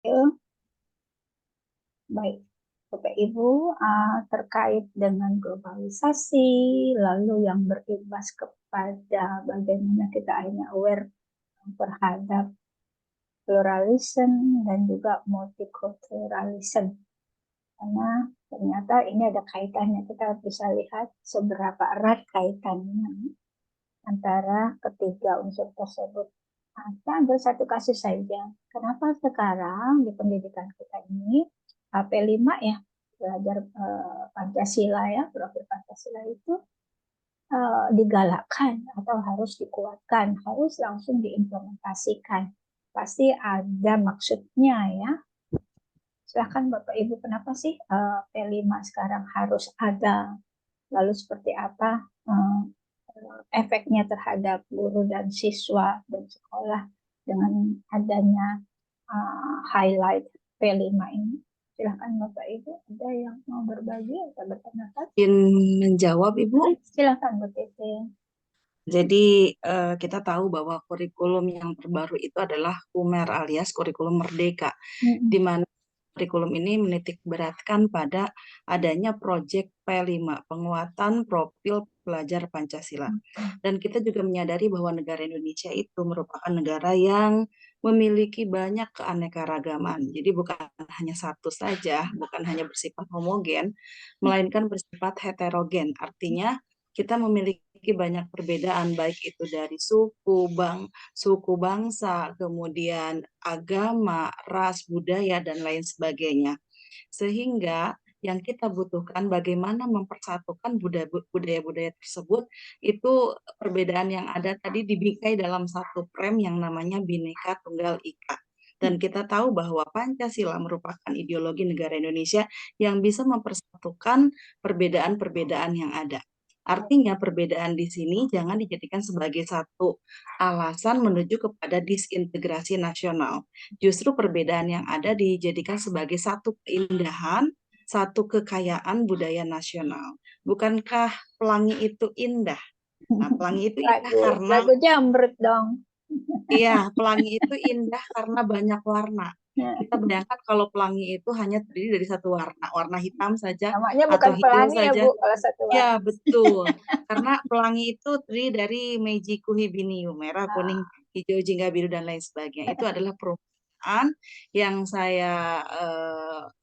Ya, baik. Bapak Ibu, terkait dengan globalisasi, lalu yang berimbas kepada bagaimana kita akhirnya aware terhadap pluralism dan juga multiculturalism. Karena ternyata ini ada kaitannya, kita bisa lihat seberapa erat kaitannya antara ketiga unsur tersebut. Nah, kita ambil satu kasus saja. Kenapa sekarang di pendidikan kita ini HP5 ya, belajar Pancasila ya, profil Pancasila itu digalakkan atau harus dikuatkan, harus langsung diimplementasikan. Pasti ada maksudnya ya. Silahkan Bapak Ibu, kenapa sih P5 sekarang harus ada? Lalu seperti apa eh, efeknya terhadap guru dan siswa dan sekolah dengan adanya highlight P5 ini? Silahkan Bapak Ibu, ada yang mau berbagi atau berpendapat? Izin menjawab, Ibu. Silahkan Bu Titi. Jadi kita tahu bahwa kurikulum yang terbaru itu adalah KUMER alias kurikulum merdeka, di Mm-mm. mana kurikulum ini menitik beratkan pada adanya proyek P5, penguatan profil pelajar Pancasila. Dan kita juga menyadari bahwa negara Indonesia itu merupakan negara yang memiliki banyak keanekaragaman. Jadi bukan hanya satu saja, bukan hanya bersifat homogen, melainkan bersifat heterogen. Artinya kita memiliki banyak perbedaan, baik itu dari suku bangsa, kemudian agama, ras, budaya, dan lain sebagainya. Sehingga yang kita butuhkan bagaimana mempersatukan budaya-budaya tersebut, itu perbedaan yang ada tadi dibingkai dalam satu frame yang namanya Bhinneka Tunggal Ika. Dan kita tahu bahwa Pancasila merupakan ideologi negara Indonesia yang bisa mempersatukan perbedaan-perbedaan yang ada. Artinya perbedaan di sini jangan dijadikan sebagai satu alasan menuju kepada disintegrasi nasional. Justru perbedaan yang ada dijadikan sebagai satu keindahan, satu kekayaan budaya nasional. Bukankah pelangi itu indah? Nah, pelangi itu indah Lagu, karena, lagu Jamrut dong. iya, pelangi itu indah karena banyak warna. Nah, Kita bayangkan kalau pelangi itu hanya terdiri dari satu warna, warna hitam saja namanya atau bukan hijau pelangi ya saja. Bu, kalau satu Ya, warna. betul. Karena pelangi itu terdiri dari Meiji Kuhibiniu, merah, kuning, Ah, hijau, jingga, biru, dan lain sebagainya. Itu adalah perumpamaan yang saya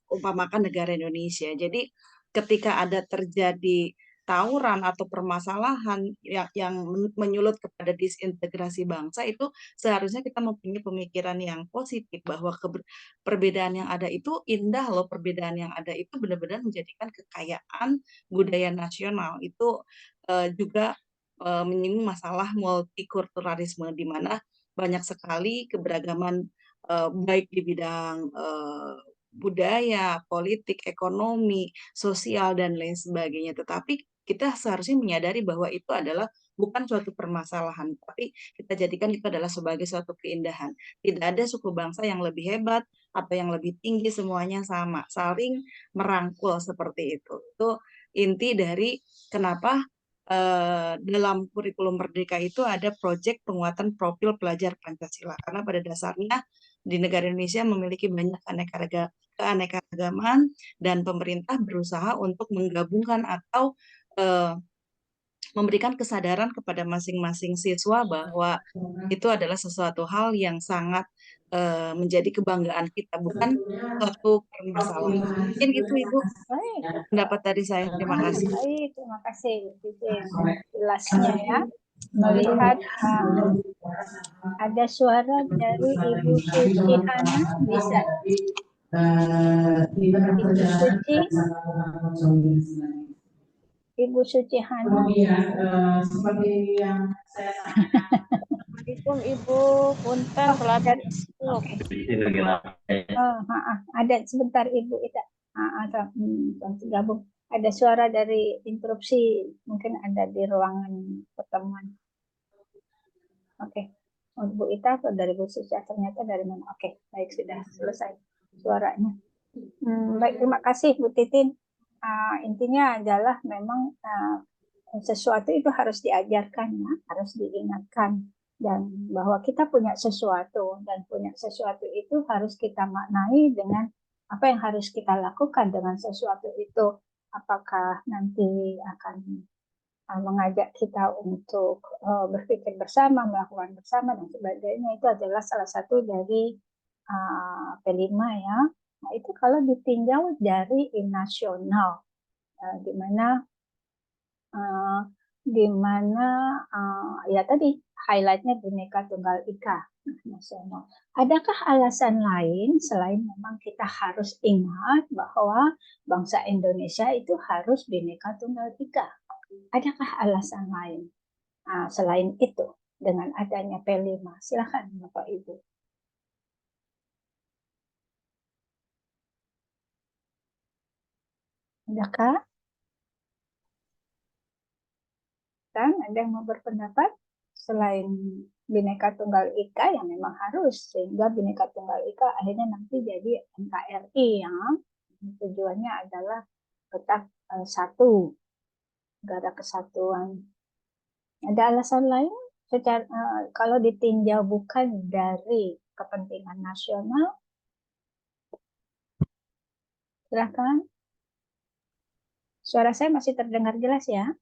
umpamakan negara Indonesia. Jadi ketika ada terjadi tawuran atau permasalahan yang menyulut kepada disintegrasi bangsa, itu seharusnya kita mempunyai pemikiran yang positif bahwa perbedaan yang ada itu indah loh, perbedaan yang ada itu benar-benar menjadikan kekayaan budaya nasional. Itu juga menyinggung masalah multikulturalisme di mana banyak sekali keberagaman, baik di bidang budaya, politik, ekonomi, sosial, dan lain sebagainya. Tetapi kita seharusnya menyadari bahwa itu adalah bukan suatu permasalahan, tapi kita jadikan itu adalah sebagai suatu keindahan. Tidak ada suku bangsa yang lebih hebat atau yang lebih tinggi, semuanya sama, saling merangkul seperti itu. Itu inti dari kenapa dalam kurikulum Merdeka itu ada proyek penguatan profil pelajar Pancasila. Karena pada dasarnya di negara Indonesia memiliki banyak keanekaragaman dan pemerintah berusaha untuk menggabungkan atau eh, memberikan kesadaran kepada masing-masing siswa bahwa itu adalah sesuatu hal yang sangat menjadi kebanggaan kita, bukan suatu permasalahan. Mungkin itu Ibu baik, pendapat dari saya. Terima kasih. baik, terima kasih Bu Titi jelasnya ya. Melihat ada suara dari Ibu Suci Hana, bisa Ibu Suci, Ibu Suci Hana. Seperti yang saya sampaikan. Assalamualaikum Ibu, punten Oh, telat dari, masuk. oke. Ada sebentar Ibu Ida. Gabung. Ada suara dari interupsi, mungkin ada di ruangan pertemuan. Oke. Oh, Bu Ita atau dari Bu Sucia ternyata dari mana? Oke, baik sudah selesai suaranya. Baik, terima kasih Bu Titin. Intinya adalah memang sesuatu itu harus diajarkan ya, harus diingatkan. dan bahwa kita punya sesuatu, dan punya sesuatu itu harus kita maknai dengan apa yang harus kita lakukan dengan sesuatu itu. Apakah nanti akan mengajak kita untuk berpikir bersama, melakukan bersama dan sebagainya, itu adalah salah satu dari P5 ya. Nah, itu kalau ditinjau dari nasional, di mana ya tadi highlightnya Bhinneka Tunggal Ika nasional. Adakah alasan lain selain memang kita harus ingat bahwa bangsa Indonesia itu harus Bhinneka Tunggal Ika? Adakah alasan lain selain itu dengan adanya P5? Silakan Bapak Ibu. Adakah? Dan ada yang mau berpendapat selain Bhinneka Tunggal Ika yang memang harus, sehingga Bhinneka Tunggal Ika akhirnya nanti jadi NKRI yang tujuannya adalah tetap satu, negara kesatuan. Ada alasan lain secara kalau ditinjau bukan dari kepentingan nasional? Silakan. Suara saya masih terdengar jelas ya?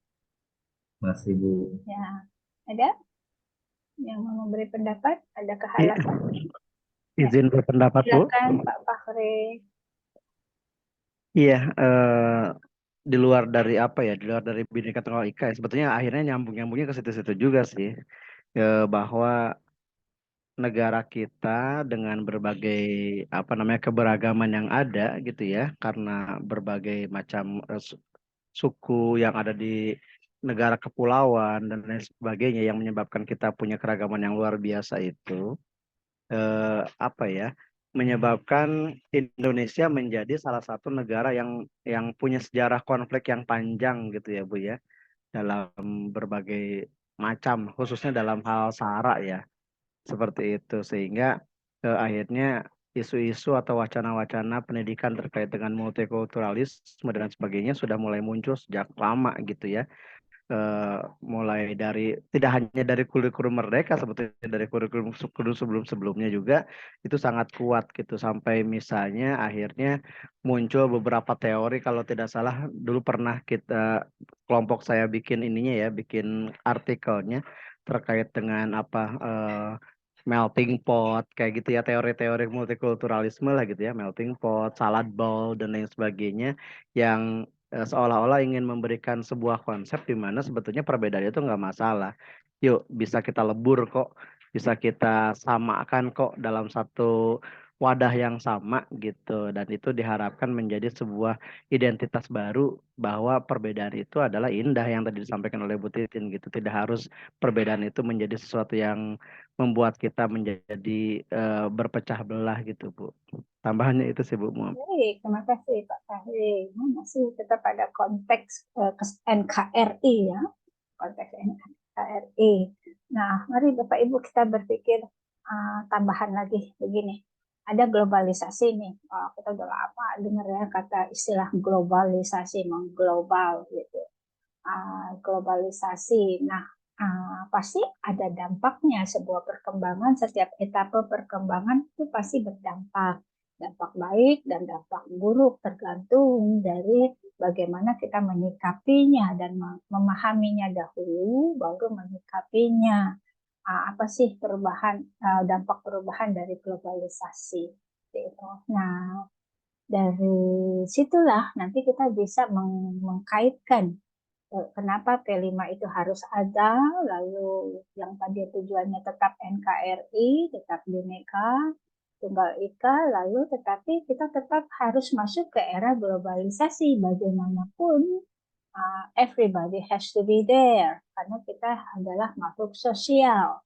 Masih, Bu. Ya, ada yang mau memberi pendapat? Adakah alasan? Izin berpendapat, Bu. Silakan Pak Fakhri. Iya, di luar dari apa ya, di luar dari Bhinneka Tunggal Ika, ya, sebetulnya akhirnya nyambungnya ke situ-situ juga sih, bahwa negara kita dengan berbagai keberagaman yang ada gitu ya, karena berbagai macam suku yang ada di negara kepulauan dan lain sebagainya yang menyebabkan kita punya keragaman yang luar biasa itu. Menyebabkan Indonesia menjadi salah satu negara yang punya sejarah konflik yang panjang gitu ya Bu ya, dalam berbagai macam, khususnya dalam hal SARA ya, seperti itu, sehingga akhirnya isu-isu atau wacana-wacana pendidikan terkait dengan multikulturalisme dan sebagainya sudah mulai muncul sejak lama gitu ya. Mulai dari tidak hanya dari kurikulum Merdeka, sebetulnya dari kurikulum sebelum-sebelumnya juga itu sangat kuat gitu, sampai misalnya akhirnya muncul beberapa teori, kalau tidak salah dulu pernah kelompok saya bikin bikin artikelnya terkait dengan melting pot kayak gitu ya, teori-teori multikulturalisme lah gitu ya, melting pot, salad bowl dan lain sebagainya, yang seolah-olah ingin memberikan sebuah konsep di mana sebetulnya perbedaan itu nggak masalah. Yuk, bisa kita lebur kok, bisa kita samakan kok dalam satu wadah yang sama gitu. Dan itu diharapkan menjadi sebuah identitas baru bahwa perbedaan itu adalah indah yang tadi disampaikan oleh Bu Titin gitu. Tidak harus perbedaan itu menjadi sesuatu yang membuat kita menjadi berpecah belah gitu, Bu. Tambahannya itu sih, Bu. Baik, terima kasih Pak Fahri. Masih tetap ada konteks NKRI ya, konteks NKRI. Nah, mari Bapak Ibu kita berpikir tambahan lagi begini. Ada globalisasi nih. Kita udah lama dengar ya kata istilah globalisasi, mengglobal gitu. Globalisasi. Nah, pasti ada dampaknya. Sebuah perkembangan, setiap etape perkembangan itu pasti berdampak. Dampak baik dan dampak buruk tergantung dari bagaimana kita menyikapinya dan memahaminya dahulu, baru menyikapinya. Apa sih dampak perubahan dari globalisasi? Nah, dari situlah nanti kita bisa mengkaitkan kenapa P5 itu harus ada, lalu yang tadi tujuannya tetap NKRI, tetap Bhinneka Tunggal Ika, lalu tetapi kita tetap harus masuk ke era globalisasi. Bagaimanapun, everybody has to be there, karena kita adalah makhluk sosial.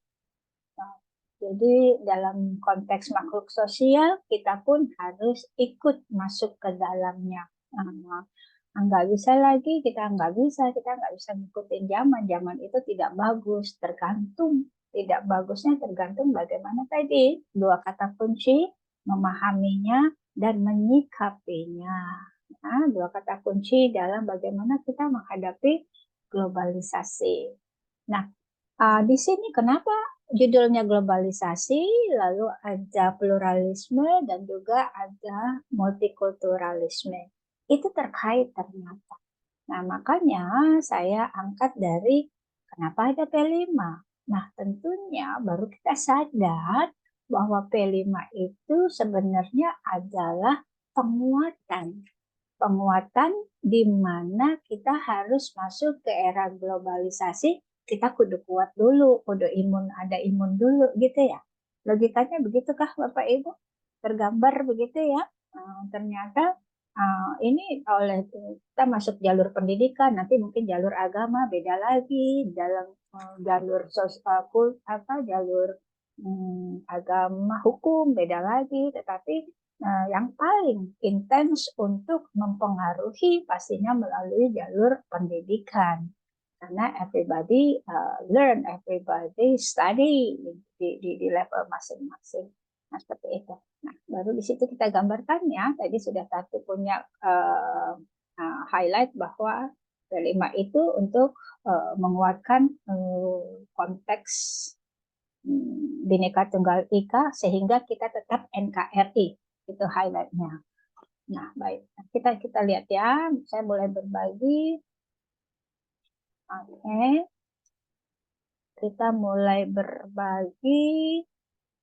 Jadi dalam konteks makhluk sosial, kita pun harus ikut masuk ke dalamnya. Nggak bisa lagi, kita nggak bisa ngikutin zaman itu tidak bagus, tidak bagusnya tergantung bagaimana tadi dua kata kunci, memahaminya dan menyikapinya. Nah, dua kata kunci dalam bagaimana kita menghadapi globalisasi. Nah, di sini kenapa judulnya globalisasi, lalu ada pluralisme dan juga ada multikulturalisme. Itu terkait ternyata. Nah, makanya saya angkat dari kenapa ada P5. Nah, tentunya baru kita sadar bahwa P5 itu sebenarnya adalah penguatan. Penguatan di mana kita harus masuk ke era globalisasi, kita kudu kuat dulu, kudu ada imun dulu gitu ya. Logikanya begitukah Bapak Ibu? Tergambar begitu ya. Ternyata ini oleh kita masuk jalur pendidikan, nanti mungkin jalur agama beda lagi, dalam jalur jalur agama hukum beda lagi, tetapi yang paling intens untuk mempengaruhi pastinya melalui jalur pendidikan. Karena everybody learn, everybody study di level masing-masing. Nah, seperti itu. Nah, baru di situ kita gambarkan ya. Tadi sudah satu punya highlight bahwa P5 itu untuk menguatkan konteks Bhinneka Tunggal Ika sehingga kita tetap NKRI. Itu highlightnya. Nah, baik. Kita lihat ya. Saya mulai berbagi. Oke. Kita mulai berbagi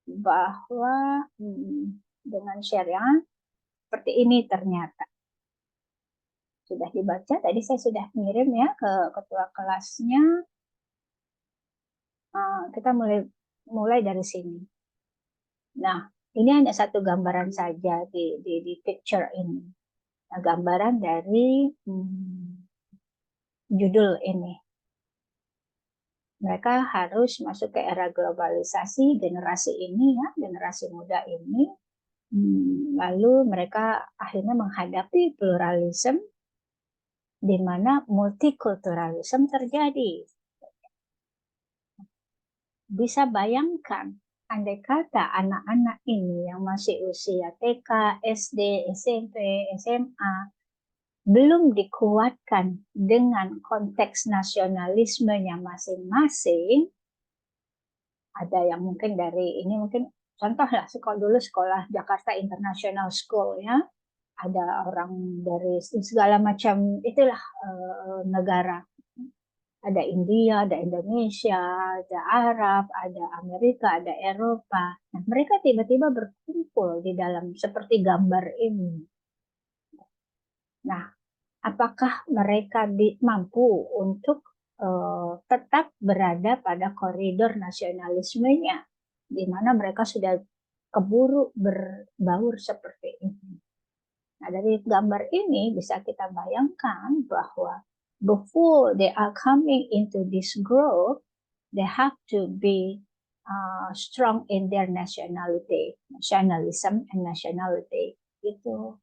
bahwa dengan share ya. Seperti ini ternyata. Sudah dibaca. Tadi saya sudah ngirim ya ke ketua kelasnya. Kita mulai dari sini. Nah, ini hanya satu gambaran saja di picture ini. Nah, gambaran dari judul ini. Mereka harus masuk ke era globalisasi, generasi ini ya, generasi muda ini. Lalu mereka akhirnya menghadapi pluralisme di mana multikulturalisme terjadi. Bisa bayangkan, andai kata anak-anak ini yang masih usia TK, SD, SMP, SMA, belum dikuatkan dengan konteks nasionalismenya masing-masing, ada yang mungkin dari ini mungkin contoh lah sekolah Jakarta International School ya, ada orang dari segala macam itulah negara, ada India, ada Indonesia, ada Arab, ada Amerika, ada Eropa. Nah, mereka tiba-tiba berkumpul di dalam seperti gambar ini. Nah, apakah mereka mampu untuk tetap berada pada koridor nasionalismenya, di mana mereka sudah keburu berbaur seperti ini. Nah, dari gambar ini bisa kita bayangkan bahwa before they are coming into this group, they have to be strong in their nationality, nationalism and nationality. Gitu.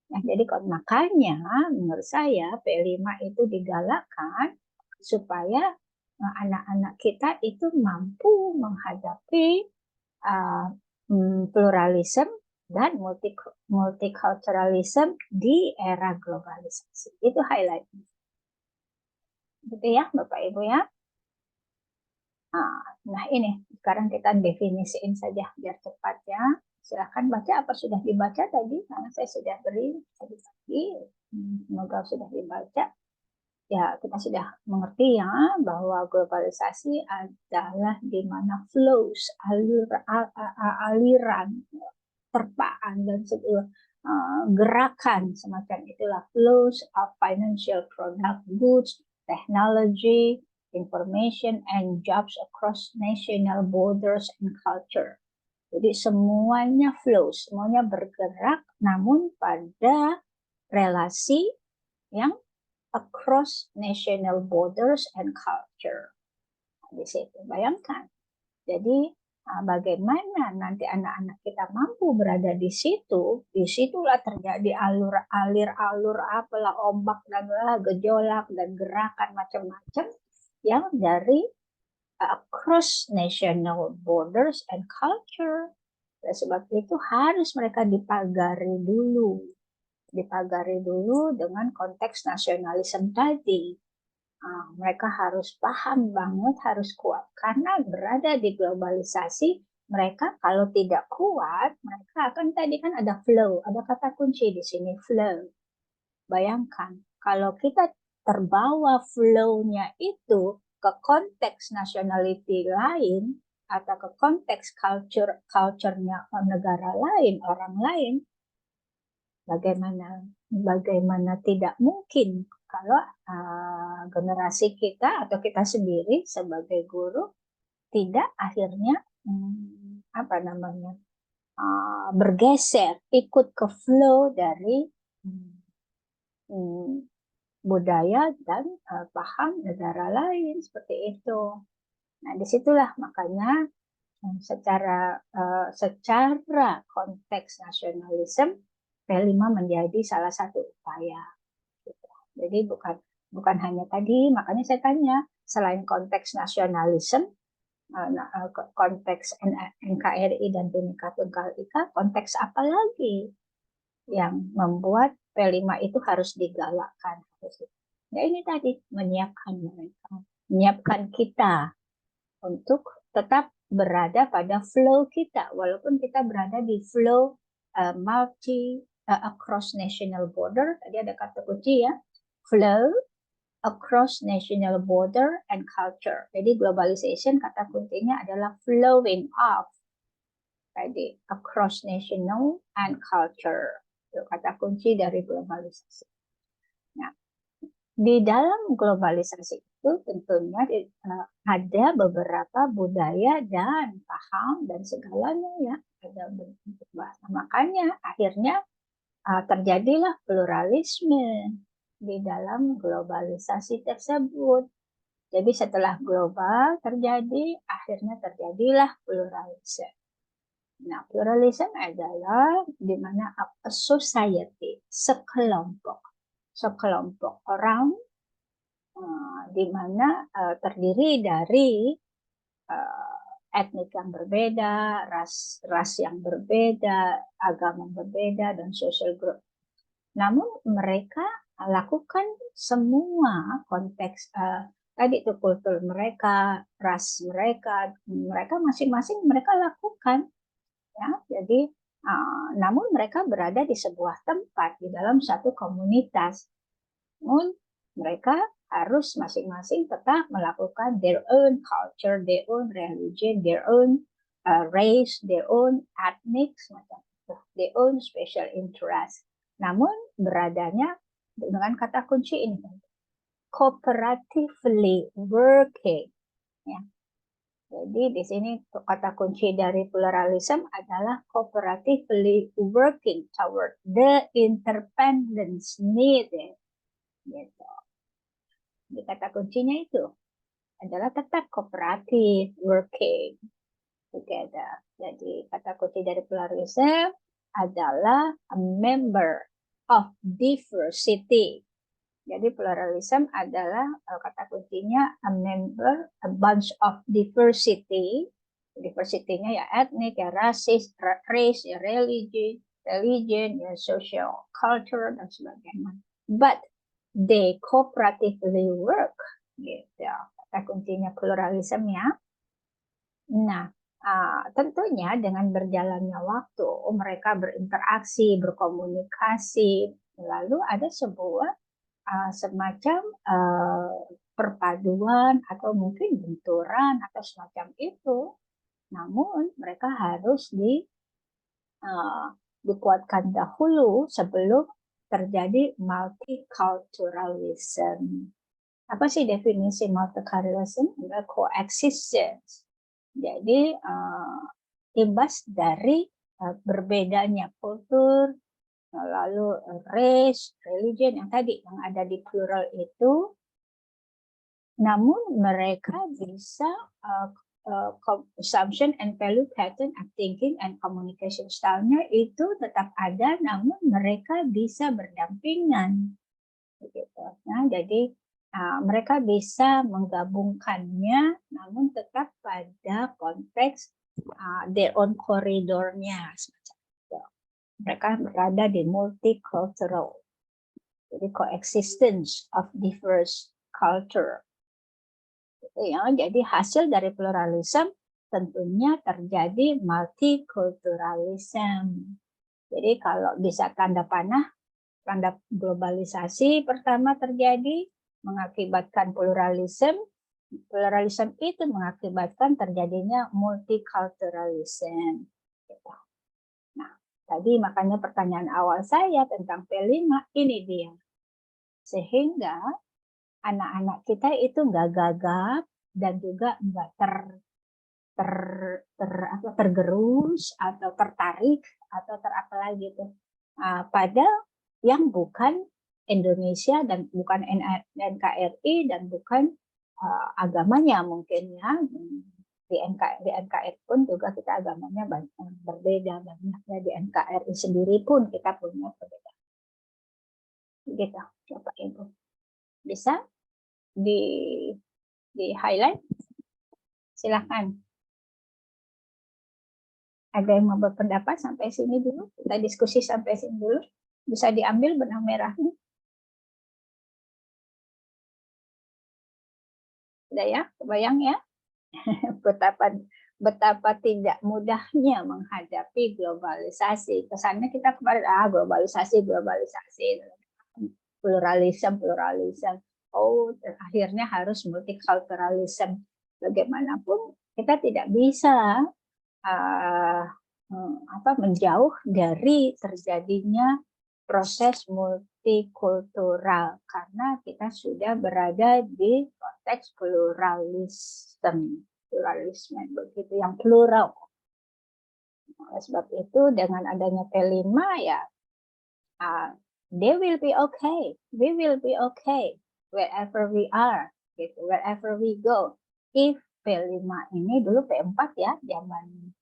Nah, jadi makanya menurut saya P5 itu digalakkan supaya anak-anak kita itu mampu menghadapi pluralisme dan multiculturalism di era globalisasi. Itu highlightnya. Gitu ya Bapak Ibu ya. Nah ini sekarang kita definisiin saja biar cepat ya. Silahkan baca apa sudah dibaca tadi, karena saya sudah beri tadi. Semoga sudah dibaca. Ya, kita sudah mengerti ya bahwa globalisasi adalah di mana flows, aliran, terpaan dan gerakan semacam itulah flows of financial product, goods, technology, information, and jobs across national borders and culture. Jadi semuanya flow, semuanya bergerak, namun pada relasi yang across national borders and culture. Di situ bayangkan. Jadi bagaimana nanti anak-anak kita mampu berada di situ, disitulah terjadi alur apalah ombak dan gejolak dan gerakan macam-macam yang dari across national borders and culture. Dan sebab itu harus mereka dipagari dulu dengan konteks nasionalisme tadi. Mereka harus paham banget, harus kuat. Karena berada di globalisasi, mereka kalau tidak kuat, mereka akan, tadi kan ada flow, ada kata kunci di sini, flow. Bayangkan, kalau kita terbawa flow-nya itu ke konteks nationality lain, atau ke konteks culture-nya negara lain, orang lain, bagaimana tidak mungkin kalau generasi kita atau kita sendiri sebagai guru tidak akhirnya bergeser ikut ke flow dari budaya dan paham negara lain seperti itu. Nah, disitulah makanya secara konteks nasionalisme P5 menjadi salah satu upaya. Gitu. Jadi bukan hanya tadi, makanya saya tanya, selain konteks nasionalisme, konteks NKRI dan Bhinneka Tunggal Ika, konteks apa lagi yang membuat P5 itu harus digalakkan? Ya ini tadi, menyiapkan mereka, menyiapkan kita untuk tetap berada pada flow kita, walaupun kita berada di flow across national border. Tadi ada kata kunci ya, flow across national border and culture. Jadi globalization kata kuncinya adalah flowing of. Tadi across national and culture. Itu kata kunci dari globalisasi. Nah, di dalam globalisasi itu tentunya ada beberapa budaya dan paham dan segalanya ya, ada bentuk bahasa. Makanya akhirnya terjadilah pluralisme di dalam globalisasi tersebut. Jadi setelah global terjadi, akhirnya terjadilah pluralisme. Nah, pluralisme adalah di mana a society, sekelompok orang di mana terdiri dari etnik yang berbeda, ras yang berbeda, agama berbeda, dan social group. Namun mereka lakukan semua konteks tadi itu kultur mereka, ras mereka masing-masing mereka lakukan ya. Jadi namun mereka berada di sebuah tempat di dalam satu komunitas. Namun mereka harus masing-masing tetap melakukan their own culture, their own religion, their own race, their own ethnic, semacam itu, their own special interest. Namun beradanya dengan kata kunci ini, cooperatively working. Ya. Jadi di sini kata kunci dari pluralism adalah cooperatively working toward the independence needed. Gitu. Di kata kuncinya itu adalah tetap kooperatif, working together. Jadi kata kunci dari pluralism adalah a member of diversity. Jadi pluralism adalah kata kuncinya a bunch of diversity. Diversity-nya ya etnik, ya rasis, race, ya religion, ya social culture dan sebagainya. But they cooperatively work, gitu. Kata kuncinya pluralisme ya. Nah, tentunya dengan berjalannya waktu, mereka berinteraksi, berkomunikasi, lalu ada sebuah semacam perpaduan atau mungkin benturan atau semacam itu. Namun mereka harus dikuatkan dahulu sebelum terjadi multiculturalism. Apa sih definisi multiculturalism? Coexistence. Jadi imbas dari berbedanya kultur, lalu race, religion yang tadi yang ada di plural itu, namun mereka bisa consumption and value pattern of thinking and communication style-nya itu tetap ada, namun mereka bisa berdampingan. Begitu. Nah, jadi mereka bisa menggabungkannya, namun tetap pada konteks their own koridornya. Mereka berada di multicultural. Jadi coexistence of diverse culture. Gitu ya. Jadi hasil dari pluralism tentunya terjadi multiculturalism. Jadi kalau bisa tanda panah, tanda globalisasi pertama terjadi mengakibatkan pluralism. Pluralism itu mengakibatkan terjadinya multiculturalism. Gitu. Nah, tadi makanya pertanyaan awal saya tentang P5 ini dia. Sehingga anak-anak kita itu nggak gagap dan juga nggak tergerus atau tertarik atau terapa lagi tuh pada yang bukan Indonesia dan bukan NKRI dan bukan agamanya mungkin ya. Di NKRI pun juga kita agamanya banyak berbeda, banyaknya di NKRI sendiri pun kita punya perbedaan. Gitu, Bapak Ibu. Bisa di highlight? Silahkan. Ada yang mau berpendapat sampai sini dulu? Kita diskusi sampai sini dulu. Bisa diambil benang merahnya. Udah ya, kebayang ya? betapa tidak mudahnya menghadapi globalisasi. Kesannya kita kemarin globalisasi, pluralism. Oh, akhirnya harus multiculturalism. Bagaimanapun kita tidak bisa menjauh dari terjadinya proses multikultural karena kita sudah berada di konteks pluralisme begitu yang plural. Oleh sebab itu dengan adanya P5 ya they will be okay, we will be okay wherever we are, gitu, wherever we go. If P5 ini dulu P4 ya zaman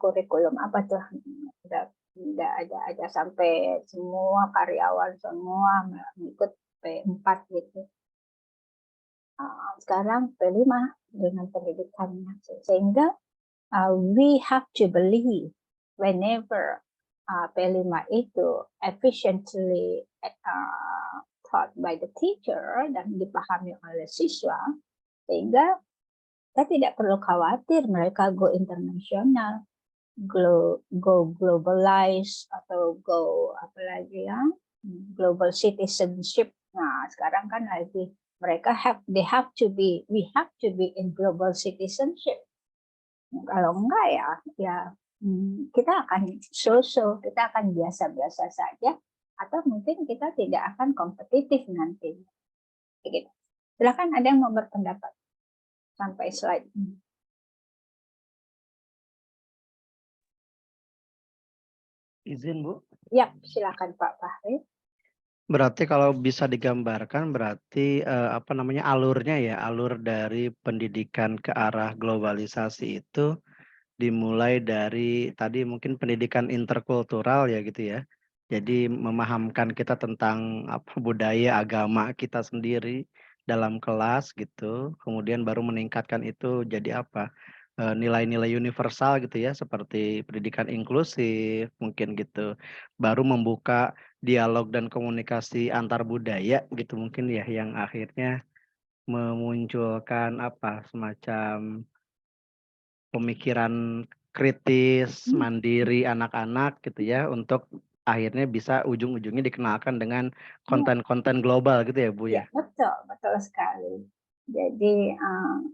kurikulum apa tuh udah ada sampai semua karyawan semua mengikut P4 gitu. Sekarang P5 dengan pendidikannya, sehingga we have to believe whenever P5 itu efficiently taught by the teacher dan dipahami oleh siswa, sehingga kita tidak perlu khawatir mereka go internasional, go globalize atau go apalagi ya global citizenship. Nah sekarang kan lagi mereka we have to be in global citizenship. Kalau enggak ya kita akan kita akan biasa-biasa saja atau mungkin kita tidak akan kompetitif nanti. Gitu. Silakan ada yang mau berpendapat sampai slide ini. Izin Bu. Ya, silakan Pak Fahri. Berarti kalau bisa digambarkan berarti alurnya ya, alur dari pendidikan ke arah globalisasi itu dimulai dari tadi mungkin pendidikan interkultural ya gitu ya. Jadi memahamkan kita tentang budaya agama kita sendiri dalam kelas gitu. Kemudian baru meningkatkan itu jadi nilai-nilai universal gitu ya, seperti pendidikan inklusif mungkin gitu. Baru membuka dialog dan komunikasi antar budaya gitu mungkin ya, yang akhirnya memunculkan semacam pemikiran kritis, mandiri anak-anak gitu ya, untuk akhirnya bisa ujung-ujungnya dikenalkan dengan konten-konten global gitu ya Bu ya. Betul sekali. Jadi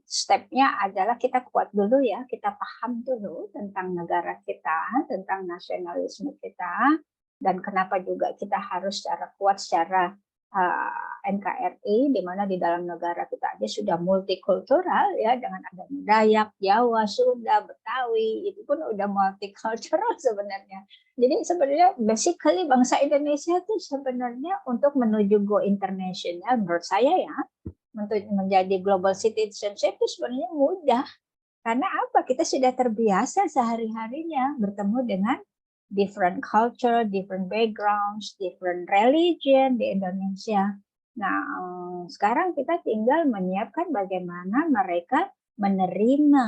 stepnya adalah kita kuat dulu ya, kita paham dulu tentang negara kita, tentang nasionalisme kita, dan kenapa juga kita harus secara kuat secara NKRI, di mana di dalam negara kita aja sudah multikultural ya, dengan ada Dayak, Jawa, Sunda, Betawi, itu pun udah multicultural sebenarnya. Jadi sebenarnya basically bangsa Indonesia itu sebenarnya untuk menuju go international, menurut saya ya, untuk menjadi global citizenship itu sebenarnya mudah. Karena apa? Kita sudah terbiasa sehari-harinya bertemu dengan different culture, different backgrounds, different religion di Indonesia. Nah, sekarang kita tinggal menyiapkan bagaimana mereka menerima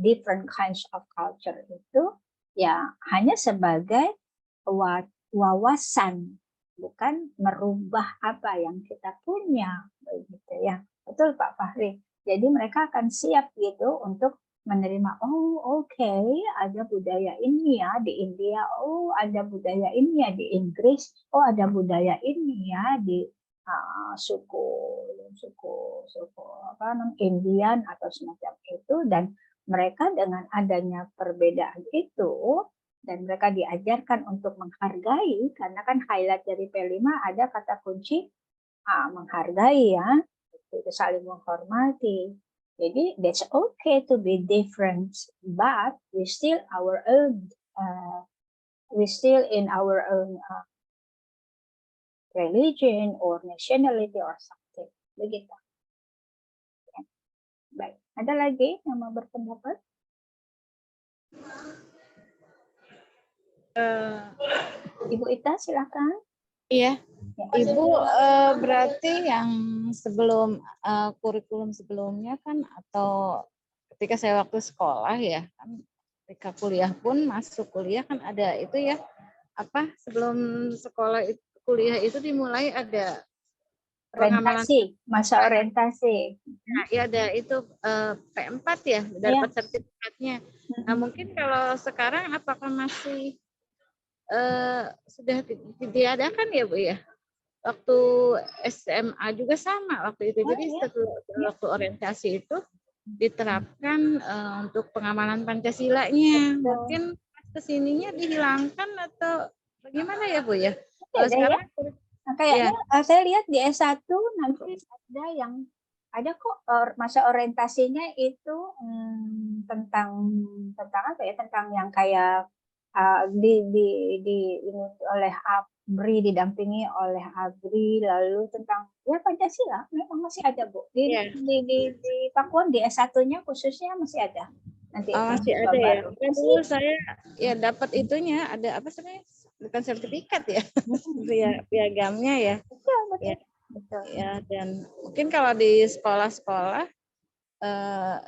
different kinds of culture itu ya hanya sebagai wawasan bukan merubah apa yang kita punya, begitu ya. Betul Pak Fahri. Jadi mereka akan siap gitu untuk menerima, oh oke, ada budaya ini ya di India, oh ada budaya ini ya di Inggris, oh ada budaya ini ya di suku apa namanya Indian atau semacam itu, dan mereka dengan adanya perbedaan itu dan mereka diajarkan untuk menghargai, karena kan highlight dari P5 ada kata kunci menghargai ya, itu saling menghormati. Jadi that's okay to be different, but we still our own, we still in our own religion or nationality or something, begitu. Baik, ada lagi yang mau berpendapat? Ibu Ita, silakan. Iya, Ya. Ibu berarti yang sebelum kurikulum sebelumnya kan, atau ketika saya waktu sekolah ya kan, ketika kuliah pun masuk kuliah kan ada itu ya, apa sebelum sekolah itu, kuliah itu dimulai ada pengamalan. Orientasi, masa orientasi. Nah, ya ada itu P4 ya, dapat sertifikatnya. Nah, mungkin kalau sekarang apakah masih sudah diadakan ya Bu ya? Waktu SMA juga sama waktu itu. Jadi setelah waktu orientasi itu diterapkan untuk pengamalan Pancasilanya. Mungkin kesininya dihilangkan atau bagaimana ya Bu ya? Kalau sekarang kayaknya saya lihat di S1 nanti ada yang ada kok masa orientasinya itu tentang apa ya, tentang yang kayak ini oleh ABRI, didampingi oleh ABRI, lalu tentang ya Pancasila memang masih ada Bu di Pakuan, di S1-nya khususnya masih ada. Nanti masih ada ya. Dulu saya ya dapat itunya, ada apa sebenarnya, bukan sertifikat ya, piagamnya ya. Betul. Ya, dan mungkin kalau di sekolah-sekolah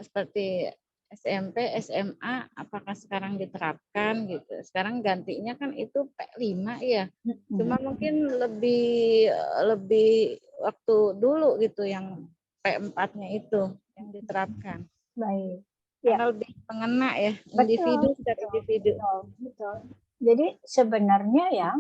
seperti SMP, SMA, apakah sekarang diterapkan gitu? Sekarang gantinya kan itu P5 ya. Cuma mungkin lebih waktu dulu gitu yang P4-nya itu yang diterapkan. Baik. Karena lebih mengena ya, individu secara individu. Betul. Jadi sebenarnya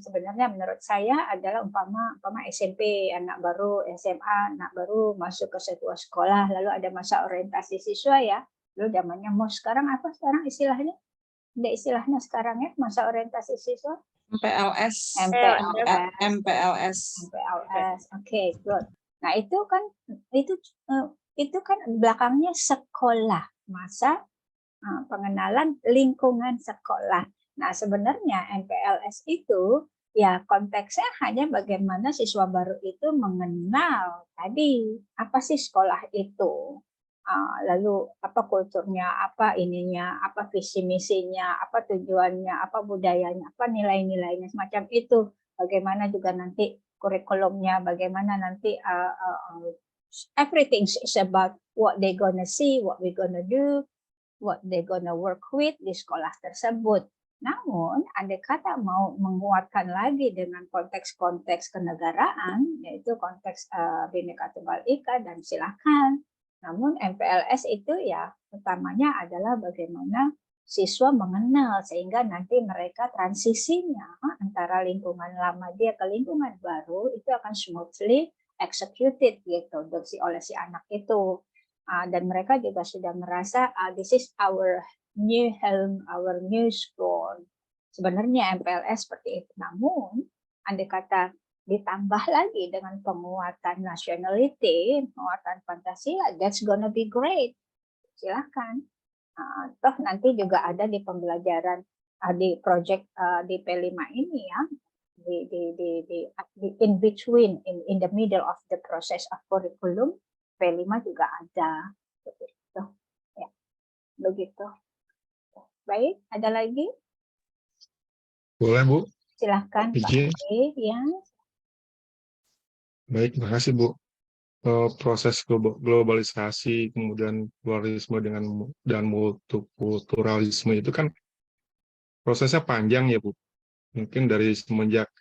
sebenarnya menurut saya adalah umpama SMP, anak baru SMA, anak baru masuk ke sebuah sekolah, lalu ada masa orientasi siswa ya. Lalu zamannya sekarang apa sekarang istilahnya? Ada istilahnya sekarang ya, masa orientasi siswa? MPLS. Oke, good. Nah, itu kan belakangnya sekolah, masa pengenalan lingkungan sekolah. Nah, sebenarnya MPLS itu ya konteksnya hanya bagaimana siswa baru itu mengenal tadi apa sih sekolah itu, lalu apa kulturnya, apa ininya, apa visi misinya, apa tujuannya, apa budayanya, apa nilai-nilainya, semacam itu. Bagaimana juga nanti kurikulumnya, bagaimana nanti everything is about what they gonna see, what we gonna do, what they gonna work with di sekolah tersebut. Namun, andai kata mau menguatkan lagi dengan konteks-konteks kenegaraan, yaitu konteks Bhinneka Tunggal Ika, dan silakan. Namun MPLS itu ya utamanya adalah bagaimana siswa mengenal sehingga nanti mereka transisinya antara lingkungan lama dia ke lingkungan baru itu akan smoothly executed gitu oleh si anak itu. Dan mereka juga sudah merasa this is our new home, our new school. Sebenarnya MPLS seperti itu. Namun, andai kata ditambah lagi dengan penguatan nationality, penguatan Pancasila, that's gonna be great. Silahkan. Toh nanti juga ada di pembelajaran di project di P5 ini ya, di in between, in the middle of the process of curriculum, P5 juga ada. Begitu. Ya. Begitu. Baik, ada lagi? Boleh, Bu. Silahkan, Pak Ade. Ya. Baik, terima kasih, Bu. Proses globalisasi, kemudian pluralisme dan multikulturalisme itu kan prosesnya panjang ya, Bu. Mungkin dari semenjak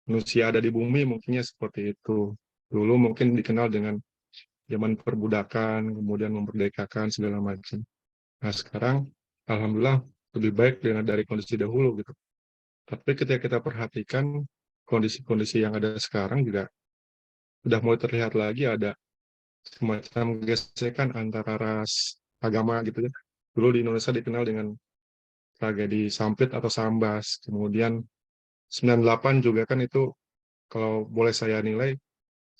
manusia ada di bumi mungkinnya seperti itu. Dulu mungkin dikenal dengan zaman perbudakan, kemudian memerdekakan segala macam. Nah sekarang alhamdulillah lebih baik dari kondisi dahulu gitu. Tapi ketika kita perhatikan kondisi-kondisi yang ada sekarang juga sudah mulai terlihat lagi ada semacam gesekan antara ras, agama gitu ya. Dulu di Indonesia dikenal dengan tragedi Sampit atau Sambas. Kemudian 98 juga kan itu kalau boleh saya nilai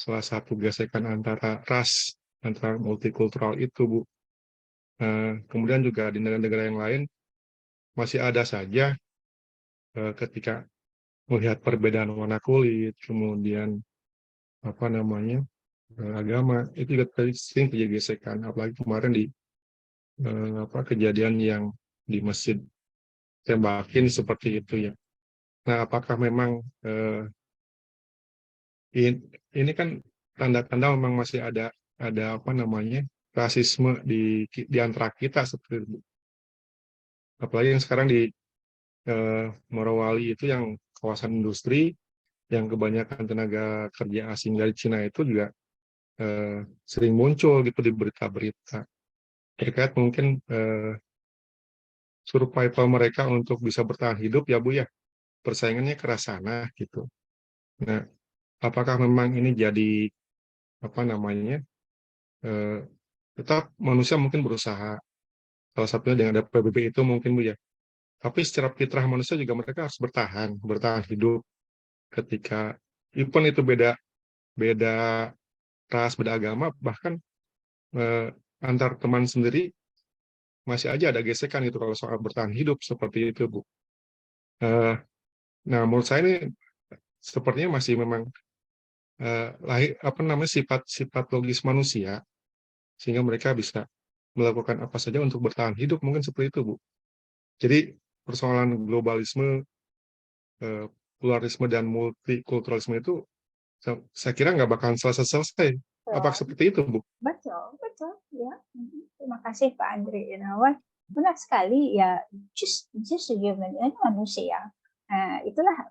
salah satu gesekan antara ras, antara multikultural itu, Bu. Kemudian juga di negara-negara yang lain masih ada saja ketika melihat perbedaan warna kulit, kemudian apa namanya agama, itu juga sering terjadi gesekan. Apalagi kemarin di kejadian yang di masjid tembakin seperti itu ya. Nah, apakah memang ini kan tanda-tanda memang masih ada apa namanya rasisme di antara kita seperti itu. Apalagi yang sekarang di Morowali itu yang kawasan industri yang kebanyakan tenaga kerja asing dari Cina itu juga sering muncul gitu di berita-berita terkait mungkin survival mereka untuk bisa bertahan hidup ya Bu ya, persaingannya keras sana gitu. Nah, apakah memang ini jadi apa namanya tetap manusia mungkin berusaha, salah satunya dengan ada PBB itu mungkin Bu ya. Tapi secara fitrah manusia juga mereka harus bertahan hidup ketika even itu beda beda ras, beda agama, bahkan antar teman sendiri masih aja ada gesekan itu kalau soal bertahan hidup seperti itu Bu. Nah, menurut saya ini sepertinya masih memang lahir apa namanya sifat-sifat logis manusia sehingga mereka bisa melakukan apa saja untuk bertahan hidup mungkin seperti itu Bu. Jadi persoalan globalisme, eh, pluralisme dan multikulturalisme itu saya kira nggak bakalan selesai. Apakah seperti itu Bu? Betul, betul, ya. Terima kasih Pak Andri Irawan. Benar sekali ya, just human, ini manusia. Nah, itulah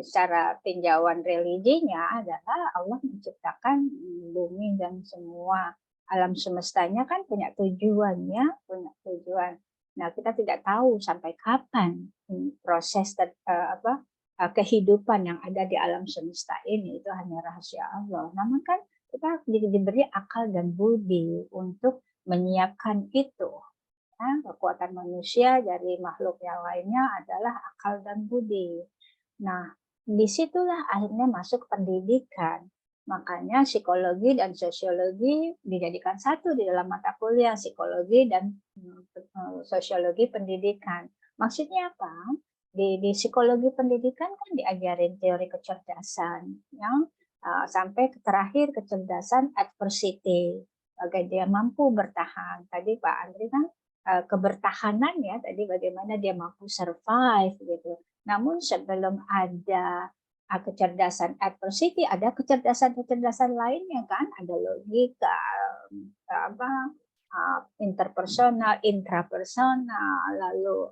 secara tinjauan religinya adalah Allah menciptakan bumi dan semua alam semestanya kan punya tujuannya, punya tujuan. Nah, kita tidak tahu sampai kapan proses kehidupan yang ada di alam semesta ini, itu hanya rahasia Allah. Namun kan kita diberi akal dan budi untuk menyiapkan itu. Nah, kekuatan manusia dari makhluk yang lainnya adalah akal dan budi. Nah, disitulah akhirnya masuk pendidikan. Makanya psikologi dan sosiologi dijadikan satu di dalam mata kuliah, psikologi dan sosiologi pendidikan. Maksudnya apa? Di psikologi pendidikan kan diajarin teori kecerdasan yang sampai terakhir kecerdasan adversity, bagaimana dia mampu bertahan. Tadi Pak Andri kan kebertahanan ya, tadi bagaimana dia mampu survive gitu. Namun sebelum ada kecerdasan adversity, ada kecerdasan lainnya kan, ada logika, interpersonal, intrapersonal, lalu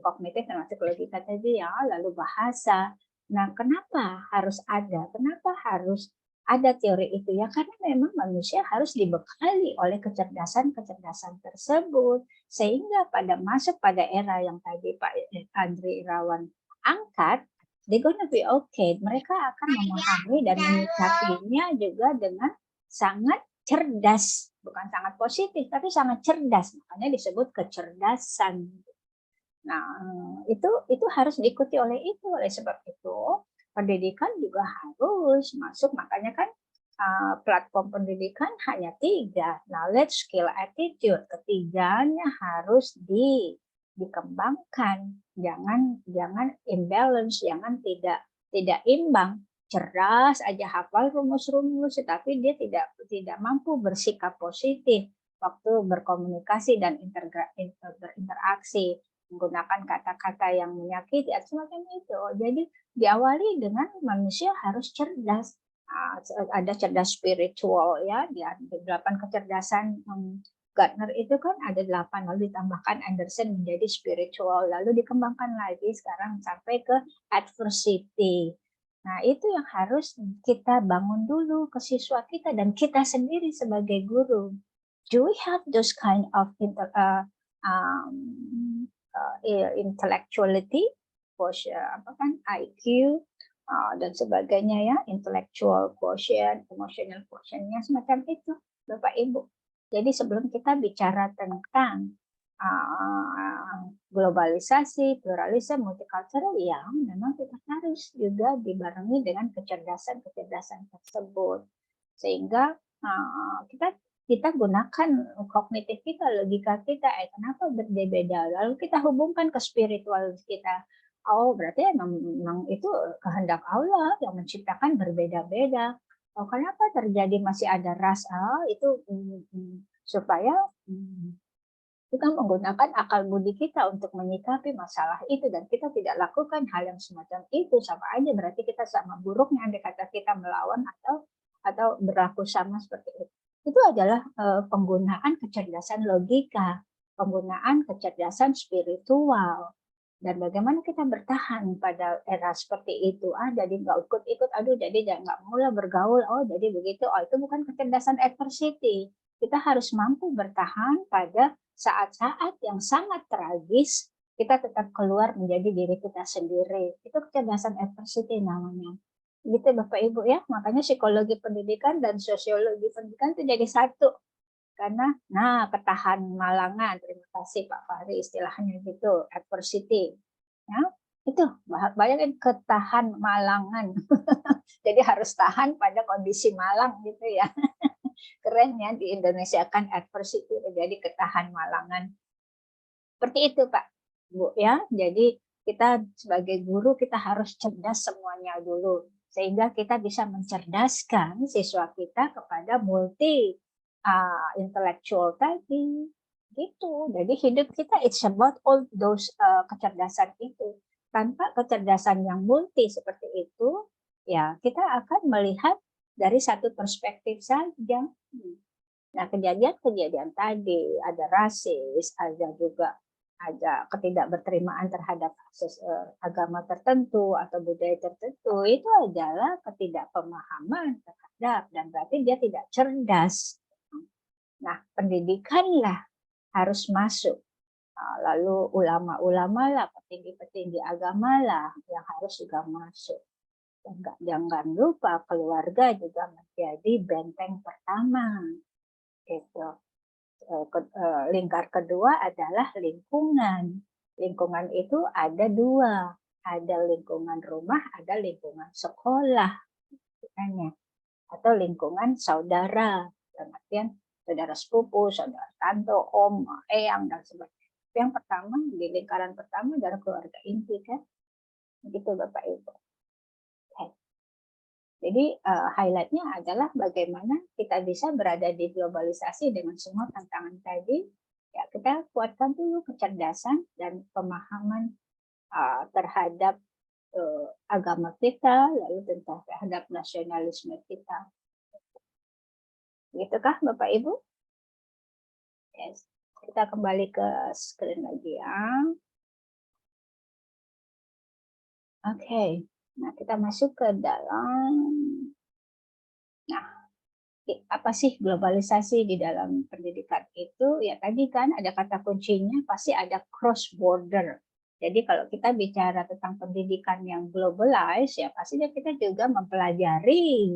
kognitif termasuk logika tadi ya, lalu bahasa. Nah, kenapa harus ada? Kenapa harus ada teori itu ya? Karena memang manusia harus dibekali oleh kecerdasan-kecerdasan tersebut sehingga masuk pada era yang tadi Pak Andri Irawan angkat, they're gonna be okay. Mereka akan memahami dan menyikapinya juga dengan sangat cerdas, bukan sangat positif, tapi sangat cerdas. Makanya disebut kecerdasan. Nah, itu harus diikuti oleh itu. Oleh sebab itu, pendidikan juga harus masuk. Makanya kan platform pendidikan hanya 3, knowledge, skill, attitude. Ketiganya harus dikembangkan. Jangan imbalance, jangan tidak imbang. Cerdas aja hafal rumus-rumus, tapi dia tidak mampu bersikap positif waktu berkomunikasi dan berinteraksi, menggunakan kata-kata yang menyakiti atau semacam itu. Jadi diawali dengan manusia harus cerdas. Ada cerdas spiritual ya, di 8 kecerdasan Gardner itu kan ada 8, lalu ditambahkan Anderson menjadi spiritual, lalu dikembangkan lagi sekarang sampai ke adversity. Nah, itu yang harus kita bangun dulu ke siswa kita dan kita sendiri sebagai guru. Do we have those kind of intellectuality, IQ, dan sebagainya ya, intellectual quotient, emotional quotientnya semacam itu, Bapak Ibu. Jadi sebelum kita bicara tentang globalisasi, pluralisme, multicultural, yang memang kita harus juga dibarengi dengan kecerdasan-kecerdasan tersebut, sehingga kita gunakan kognitif kita, logika kita, kenapa berbeda, lalu kita hubungkan ke spiritual kita. Oh, berarti memang itu kehendak Allah yang menciptakan berbeda-beda. Oh, kenapa terjadi masih ada ras? Itu supaya kita menggunakan akal budi kita untuk menyikapi masalah itu, dan kita tidak lakukan hal yang semacam itu, sama aja berarti kita sama buruknya andai kata kita melawan atau berlaku sama seperti itu. Itu adalah penggunaan kecerdasan logika, penggunaan kecerdasan spiritual, dan bagaimana kita bertahan pada era seperti itu. Jadi nggak ikut-ikut, jadi nggak mulai bergaul, jadi begitu, itu bukan kecerdasan adversity. Kita harus mampu bertahan pada saat-saat yang sangat tragis, kita tetap keluar menjadi diri kita sendiri. Itu kecerdasan adversity namanya. Gitu Bapak Ibu ya, makanya psikologi pendidikan dan sosiologi pendidikan itu jadi satu. Karena, ketahan malangan, terima kasih Pak Fahri istilahnya gitu, adversity. Ya, itu, bayangin ketahan malangan. Jadi harus tahan pada kondisi malang gitu ya. Keren ya, di Indonesia kan adversity menjadi ketahan malangan. Seperti itu Pak, Bu ya. Jadi kita sebagai guru kita harus cerdas semuanya dulu, sehingga kita bisa mencerdaskan siswa kita kepada multi intellectual tadi. Gitu. Jadi hidup kita it's about all those kecerdasan itu. Tanpa kecerdasan yang multi seperti itu, ya kita akan melihat dari satu perspektif saja. Nah, kejadian-kejadian tadi, ada rasis, ada ketidakberterimaan terhadap akses agama tertentu atau budaya tertentu, itu adalah ketidakpemahaman terhadap, dan berarti dia tidak cerdas. Nah, pendidikanlah harus masuk. Lalu ulama-ulama lah, petinggi-petinggi agama lah yang harus juga masuk. Jangan lupa keluarga juga menjadi benteng pertama. Gitu. Lingkar kedua adalah lingkungan. Lingkungan itu ada dua. Ada lingkungan rumah, ada lingkungan sekolah. Atau lingkungan saudara. Artian saudara sepupu, saudara tante, om, eyang, dan sebagainya. Yang pertama, di lingkaran pertama adalah keluarga inti kan. Begitu Bapak Ibu. Jadi highlight-nya adalah bagaimana kita bisa berada di globalisasi dengan semua tantangan tadi. Ya, kita kuatkan dulu kecerdasan dan pemahaman terhadap agama kita, lalu terhadap nasionalisme kita. Gitukah Bapak Ibu? Yes. Kita kembali ke screen lagi ya. Oke. Nah, kita masuk ke dalam, apa sih globalisasi di dalam pendidikan itu? Ya tadi kan ada kata kuncinya, pasti ada cross border. Jadi kalau kita bicara tentang pendidikan yang globalized, ya pastinya kita juga mempelajari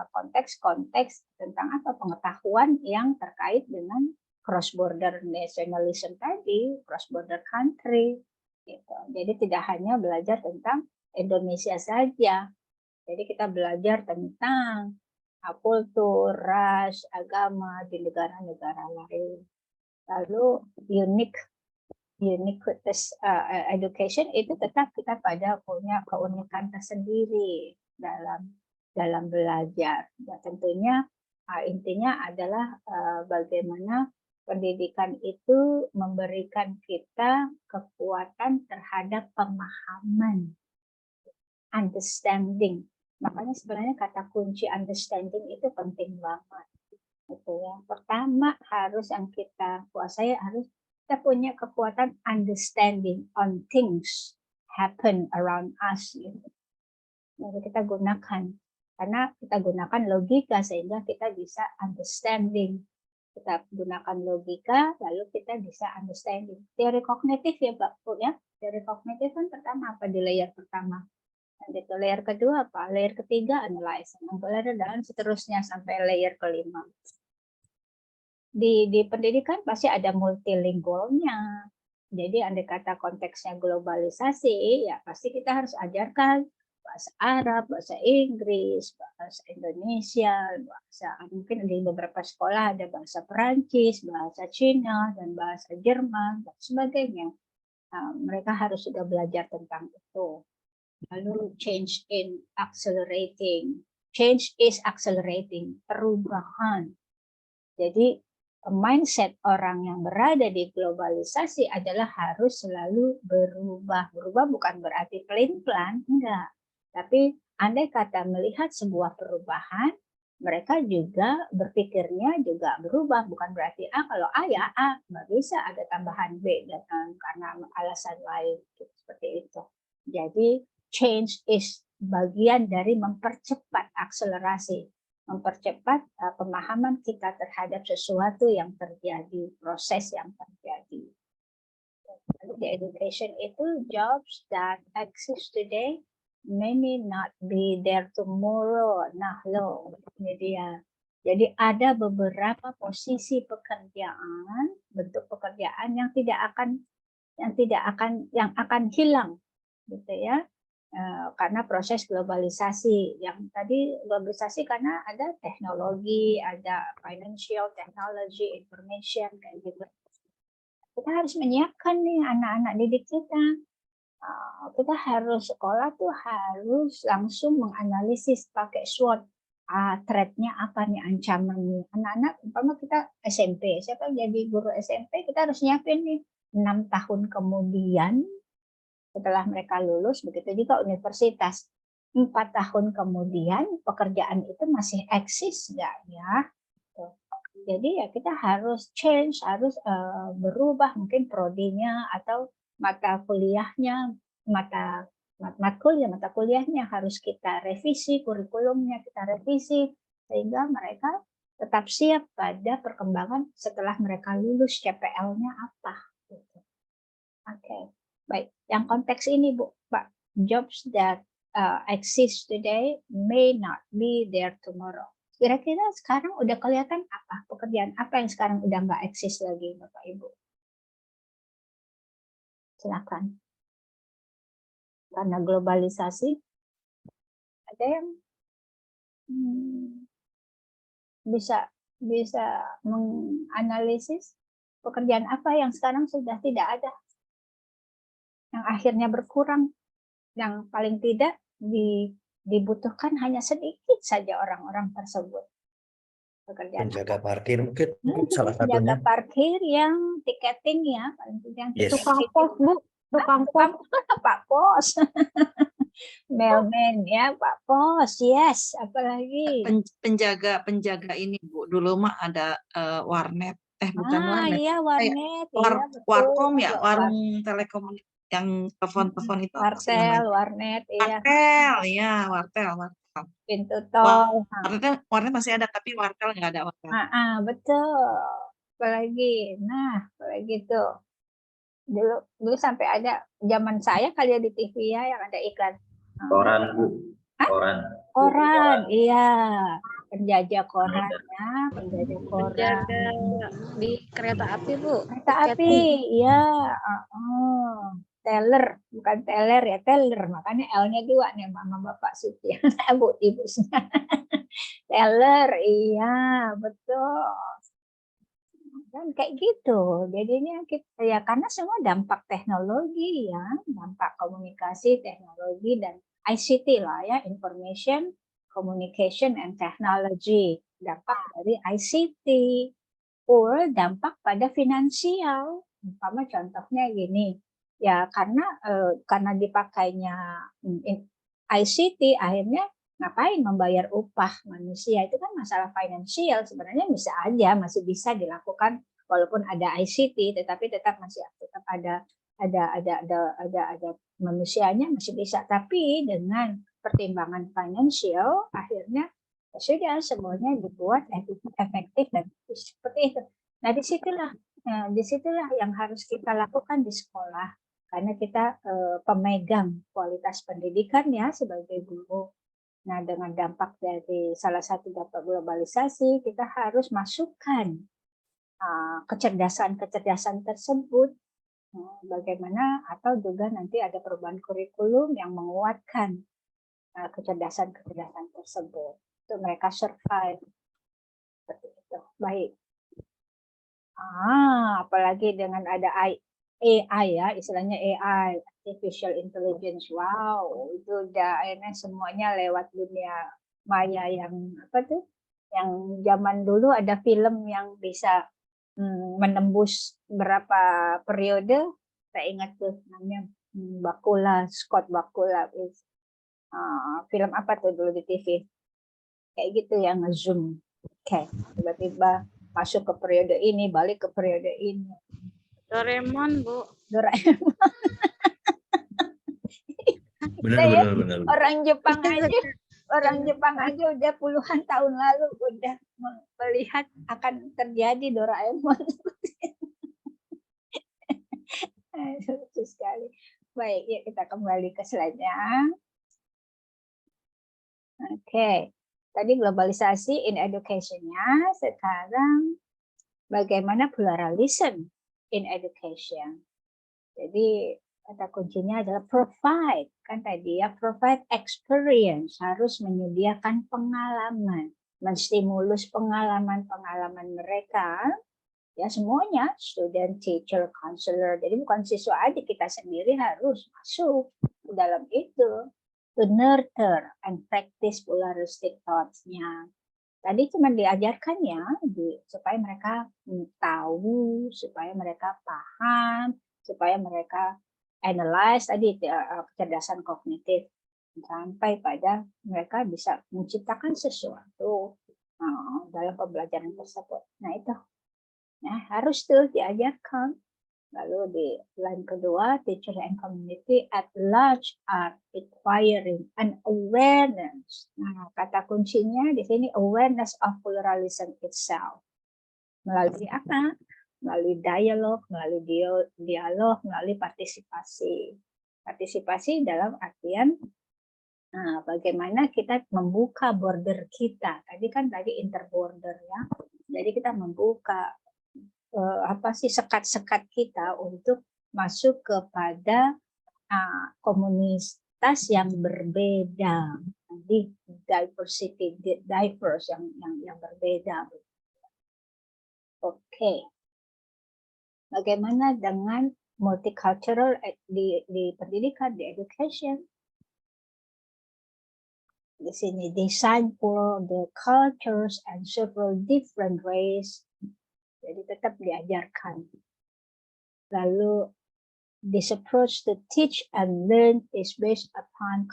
konteks-konteks tentang apa pengetahuan yang terkait dengan cross border nationalism tadi, cross border country. Gitu. Jadi tidak hanya belajar tentang Indonesia saja. Jadi kita belajar tentang kultur, ras, agama di negara-negara lain. Lalu ubiquitous education itu tetap kita punya keunikan tersendiri dalam belajar. Ya, tentunya intinya adalah bagaimana pendidikan itu memberikan kita kekuatan terhadap pemahaman, understanding. Makanya sebenarnya kata kunci understanding itu penting banget. Gitu ya. Pertama harus yang kita kuasai harus kita punya kekuatan understanding on things happen around us gitu. Lalu kita gunakan, karena kita gunakan logika sehingga kita bisa understanding. Kita gunakan logika, lalu kita bisa understanding. Teori kognitif ya Pak Bu ya. Teori kognitif kan pertama apa di layer pertama. Dan itu layer kedua apa? Layer ketiga analyze. Dan seterusnya sampai layer kelima. Di pendidikan pasti ada multilingualnya. Jadi andai kata konteksnya globalisasi, ya pasti kita harus ajarkan bahasa Arab, bahasa Inggris, bahasa Indonesia, mungkin di beberapa sekolah ada bahasa Perancis, bahasa Cina, dan bahasa Jerman, dan sebagainya. Mereka harus sudah belajar tentang itu. Lalu change is accelerating, perubahan. Jadi mindset orang yang berada di globalisasi adalah harus selalu berubah. Berubah bukan berarti pelin-pelan, enggak. Tapi andai kata melihat sebuah perubahan, mereka juga berpikirnya juga berubah. Bukan berarti kalau A ya A, nggak bisa ada tambahan B karena alasan lain. Seperti itu. Jadi change is bagian dari mempercepat akselerasi. Mempercepat pemahaman kita terhadap sesuatu yang terjadi, proses yang terjadi. The education itu jobs that exist today may not be there tomorrow. Nah, loh, ini dia. Jadi ada beberapa posisi pekerjaan, bentuk pekerjaan yang akan hilang, gitu ya. Karena proses globalisasi yang tadi globalisasi karena ada teknologi, ada financial technology, information kayak gitu. Kita harus menyiapkan nih anak-anak didik kita. Kita harus sekolah tuh harus langsung menganalisis pakai SWOT. Threat-nya apa nih, ancamannya. Anak-anak umpama kita SMP, siapa yang jadi guru SMP, kita harus nyiapin nih 6 tahun kemudian. Setelah mereka lulus, begitu juga universitas. 4 tahun kemudian pekerjaan itu masih eksis nggak ya? Jadi ya kita harus change, harus berubah mungkin prodinya atau mata kuliahnya, mata kuliahnya harus kita revisi, kurikulumnya kita revisi sehingga mereka tetap siap pada perkembangan setelah mereka lulus, CPL-nya apa. Oke. Baik, yang konteks ini Bu, Pak, jobs that exist today may not be there tomorrow. Kira-kira sekarang udah kelihatan apa? Pekerjaan apa yang sekarang udah nggak eksis lagi, Bapak Ibu? Silakan. Karena globalisasi, ada yang bisa menganalisis pekerjaan apa yang sekarang sudah tidak ada, yang akhirnya berkurang, yang paling tidak dibutuhkan hanya sedikit saja orang-orang tersebut. Pekerjaan penjaga parkir mungkin salah penjaga satunya. parkir yang tiketing ya, paling tidak yang Yes. tukang pos Bu, tukang pos, Pak Pos. Mailman ya, Pak Pos, yes, apalagi penjaga ini Bu, dulu mah ada warnet, bukan warnet, iya warnet, warkom ya, warung telekomunikasi yang telepon itu apa sih namanya? warnet, iya. Wartel, ya, wartel. Pintu tol. Warnet masih ada, tapi wartel nggak ada wartel. Betul. Apalagi tuh. Dulu sampai ada zaman saya kali ya di TV ya yang ada iklan. Koran Bu, koran, iya. Penjajah korannya, penjajah koran. Penjaga di kereta api Bu. Kereta api, iya. Teller, bukan teller ya, teller. Makanya L-nya 2 nih, Mama Bapak Suti. Bu, ibunya. Teller, iya, betul. Dan kayak gitu. Jadinya kita ya karena semua dampak teknologi ya, dampak komunikasi, teknologi dan ICT lah ya, information, communication and technology. Dampak dari ICT or dampak pada finansial. Umpama contohnya gini. Ya karena dipakainya ICT akhirnya ngapain membayar upah manusia, itu kan masalah finansial sebenarnya masih bisa dilakukan walaupun ada ICT, tetapi tetap ada ada manusianya masih bisa, tapi dengan pertimbangan finansial akhirnya ya sudah semuanya dibuat efektif dan seperti itu. Nah disitulah yang harus kita lakukan di sekolah, karena kita pemegang kualitas pendidikan ya sebagai guru. Nah dengan dampak dari salah satu dampak globalisasi, kita harus masukkan kecerdasan tersebut. Bagaimana atau juga nanti ada perubahan kurikulum yang menguatkan kecerdasan tersebut untuk mereka survive seperti itu. Baik. Apalagi dengan ada AI ya, istilahnya AI, artificial intelligence. Wow, itu udah ini semuanya lewat dunia maya yang apa tuh? Yang zaman dulu ada film yang bisa menembus berapa periode, saya ingat tuh namanya Scott Bakula. Film apa tuh dulu di TV? Kayak gitu yang nge-zoom. Oke, tiba-tiba masuk ke periode ini, balik ke periode ini. Doraemon, Bu. Doraemon. Benar. Orang Jepang aja udah puluhan tahun lalu udah melihat akan terjadi Doraemon. Lucu sekali. Baik, yuk kita kembali ke slide-nya. Oke, tadi globalisasi in education-nya. Sekarang bagaimana pluralism in education. Jadi kata kuncinya adalah provide, kan tadi ya, provide experience, harus menyediakan pengalaman, menstimulus pengalaman mereka, ya semuanya, student, teacher, counselor. Jadi bukan siswa aja, kita sendiri harus masuk ke dalam itu, to nurture and practice pluralistic thoughts-nya. Tadi cuma diajarkan ya, supaya mereka tahu, supaya mereka paham, supaya mereka analyze tadi kecerdasan kognitif, sampai pada mereka bisa menciptakan sesuatu dalam pembelajaran tersebut. Nah itu, harus tuh diajarkan. Lalu di line kedua, teacher and community at large are acquiring an awareness. Nah, kata kuncinya di sini awareness of pluralism itself. Melalui apa? Melalui dialog, melalui partisipasi. Partisipasi dalam artian bagaimana kita membuka border kita. Tadi interborder ya. Jadi kita membuka sekat-sekat kita untuk masuk kepada komunitas yang berbeda, di diverse yang berbeda. Oke. Bagaimana dengan multicultural di pendidikan, di education? Di sini design for the cultures and several different race. Jadi tetap diajarkan. Lalu, this approach to teach and learn is based upon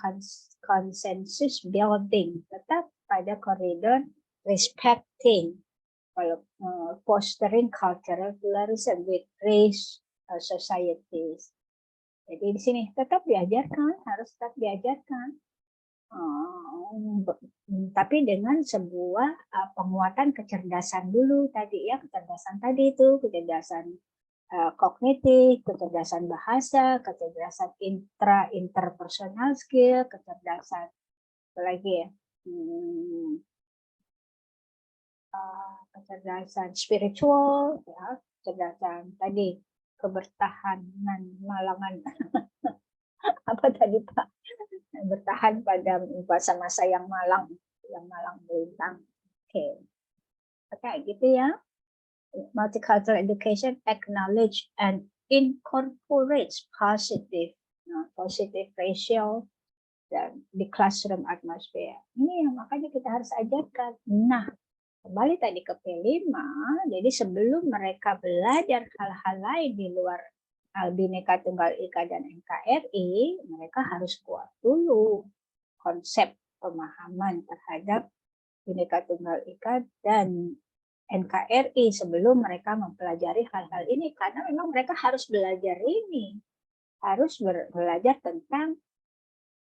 consensus building. Tetap pada koridor respecting, fostering cultural pluralism with race societies. Jadi di sini tetap diajarkan, harus tetap diajarkan. Tapi dengan sebuah penguatan kecerdasan dulu tadi ya, kecerdasan tadi itu kecerdasan kognitif, kecerdasan bahasa, kecerdasan interpersonal skill, kecerdasan apalagi ya, kecerdasan spiritual ya, kecerdasan tadi kebertahanan malangan apa tadi Pak, bertahan pada masa-masa yang malang melintang. Oke, gitu ya. Multicultural education acknowledge and incorporates positive ratio dan di classroom atmosphere. Ini yang makanya kita harus ajarkan. Nah, kembali tadi ke P5, jadi sebelum mereka belajar hal-hal lain di luar Bhinneka Tunggal Ika dan NKRI, mereka harus kuat dulu konsep pemahaman terhadap Bhinneka Tunggal Ika dan NKRI sebelum mereka mempelajari hal-hal ini, karena memang mereka harus belajar ini. harus belajar tentang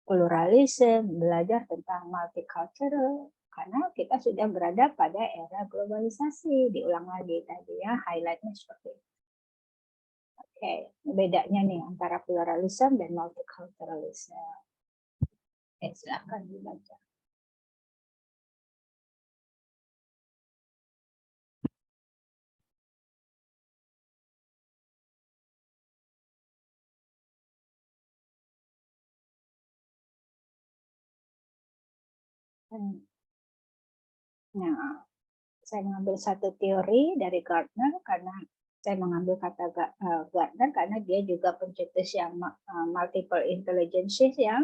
pluralisme, belajar tentang multicultural, karena kita sudah berada pada era globalisasi. Diulang lagi tadi ya, highlightnya seperti itu. Oke, bedanya nih antara pluralisme dan multiculturalism. Oke, silakan dibaca. Nah, saya mengambil satu teori dari Gardner karena saya mengambil kata Gardner karena dia juga pencetus yang multiple intelligences ya.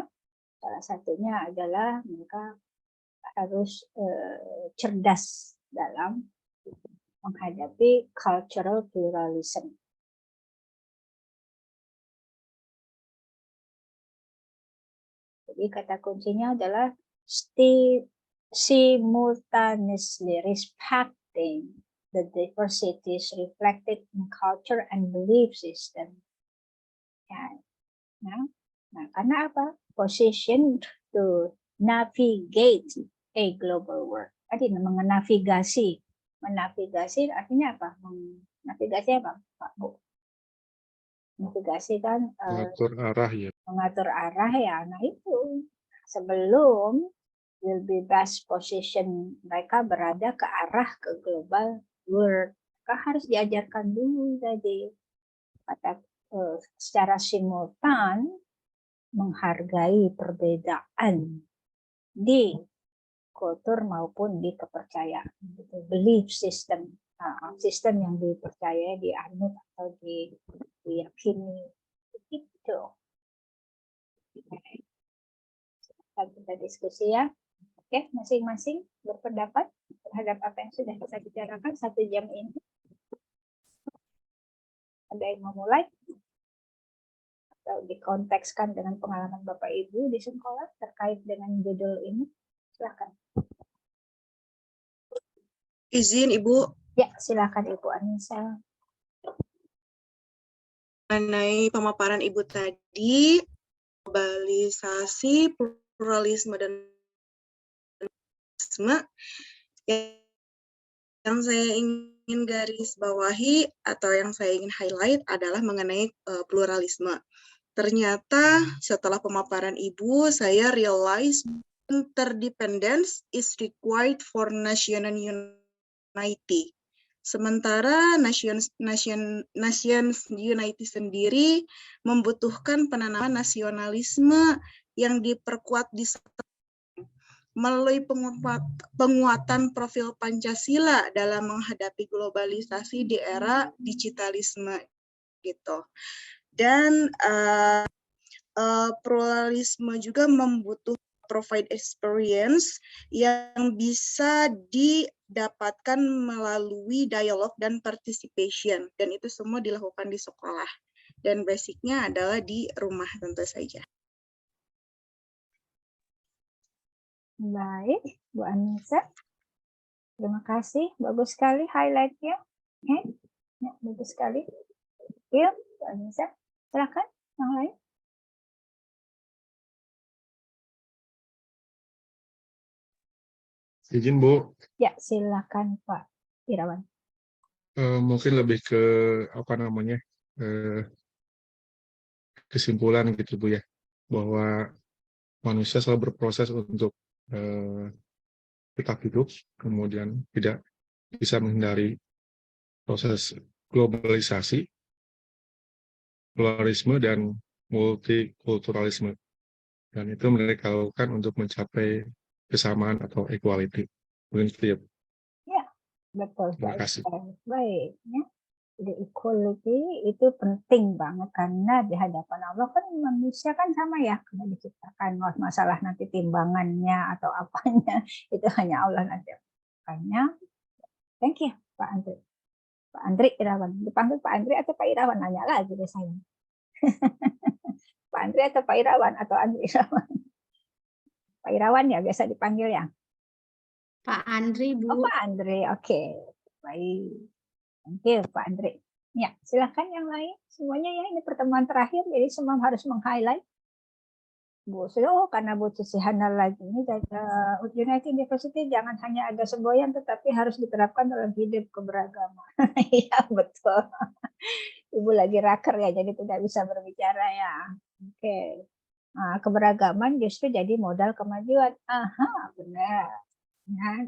Salah satunya adalah mereka harus cerdas dalam menghadapi cultural pluralism. Jadi kata kuncinya adalah simultaneously respecting the diversities reflected in culture and belief system. Ya. Nah, karena apa? Position to navigate a global world. Tadi menavigasi. Menavigasi artinya apa? Navigasi apa, Pak Bu? Navigasi kan Mengatur arah ya. mengatur arah ya. Nah itu sebelum will be best position mereka berada ke arah ke global world, mereka harus diajarkan dulu tadi kata secara simultan menghargai perbedaan di kultur maupun di kepercayaan, belief system, sistem yang dipercaya, dianut atau diyakini, begitu. Kita diskusi ya. Oke, masing-masing berpendapat terhadap apa yang sudah kita bicarakan 1 jam ini. Ada yang mau mulai? Atau dikontekskan dengan pengalaman Bapak Ibu di sekolah terkait dengan judul ini? Silakan. Izin Ibu. Ya, silakan Ibu Anissa. Mengenai pemaparan Ibu tadi, globalisasi, pluralisme, dan yang saya ingin garis bawahi atau yang saya ingin highlight adalah mengenai pluralisme. Ternyata setelah pemaparan Ibu, saya realize interdependence is required for national unity. Sementara nations unity sendiri membutuhkan penanaman nasionalisme yang diperkuat di melalui penguatan profil Pancasila dalam menghadapi globalisasi di era digitalisme gitu. Dan pluralisme juga membutuhkan provide experience yang bisa didapatkan melalui dialog dan participation, dan itu semua dilakukan di sekolah dan basicnya adalah di rumah tentu saja. Baik, Bu Anissa. Terima kasih, bagus sekali highlight-nya. Ya, bagus sekali. Yuk, Bu Anissa, silakan yang lain. Izin Bu, Ya, silakan Pak Irawan. mungkin lebih ke apa namanya kesimpulan gitu Bu ya, bahwa manusia selalu berproses untuk tetap hidup, kemudian tidak bisa menghindari proses globalisasi, pluralisme, dan multikulturalisme. Dan itu mereka lakukan untuk mencapai kesamaan atau equality. Mungkin itu ya. Ya, betul. Terima kasih. Baik. Ya. Jadi equality itu penting banget karena di hadapan Allah kan manusia kan sama ya, karena diciptakan. Masalah nanti timbangannya atau apanya itu hanya Allah nanti. Makanya, thank you Pak Andri. Pak Andri Irawan. Dipanggil Pak Andri atau Pak Irawan? Nanya lagi deh saya. Pak Andri atau Pak Irawan atau Andri Irawan? Pak Irawan ya biasa dipanggil ya. Pak Andri, Bu. Oh, Pak Andri, oke. Baik. Thank you, Pak Andri. Ya, silahkan yang lain. Semuanya ya, ini pertemuan terakhir, jadi semua harus meng-highlight. Bu Silo, karena Bu Cici Handal lagi ini, United University jangan hanya ada semboyan, tetapi harus diterapkan dalam hidup keberagaman. Iya, betul. Ibu lagi raker ya, jadi tidak bisa berbicara ya. Oke. Nah, keberagaman justru jadi modal kemajuan. Aha, benar. Nah,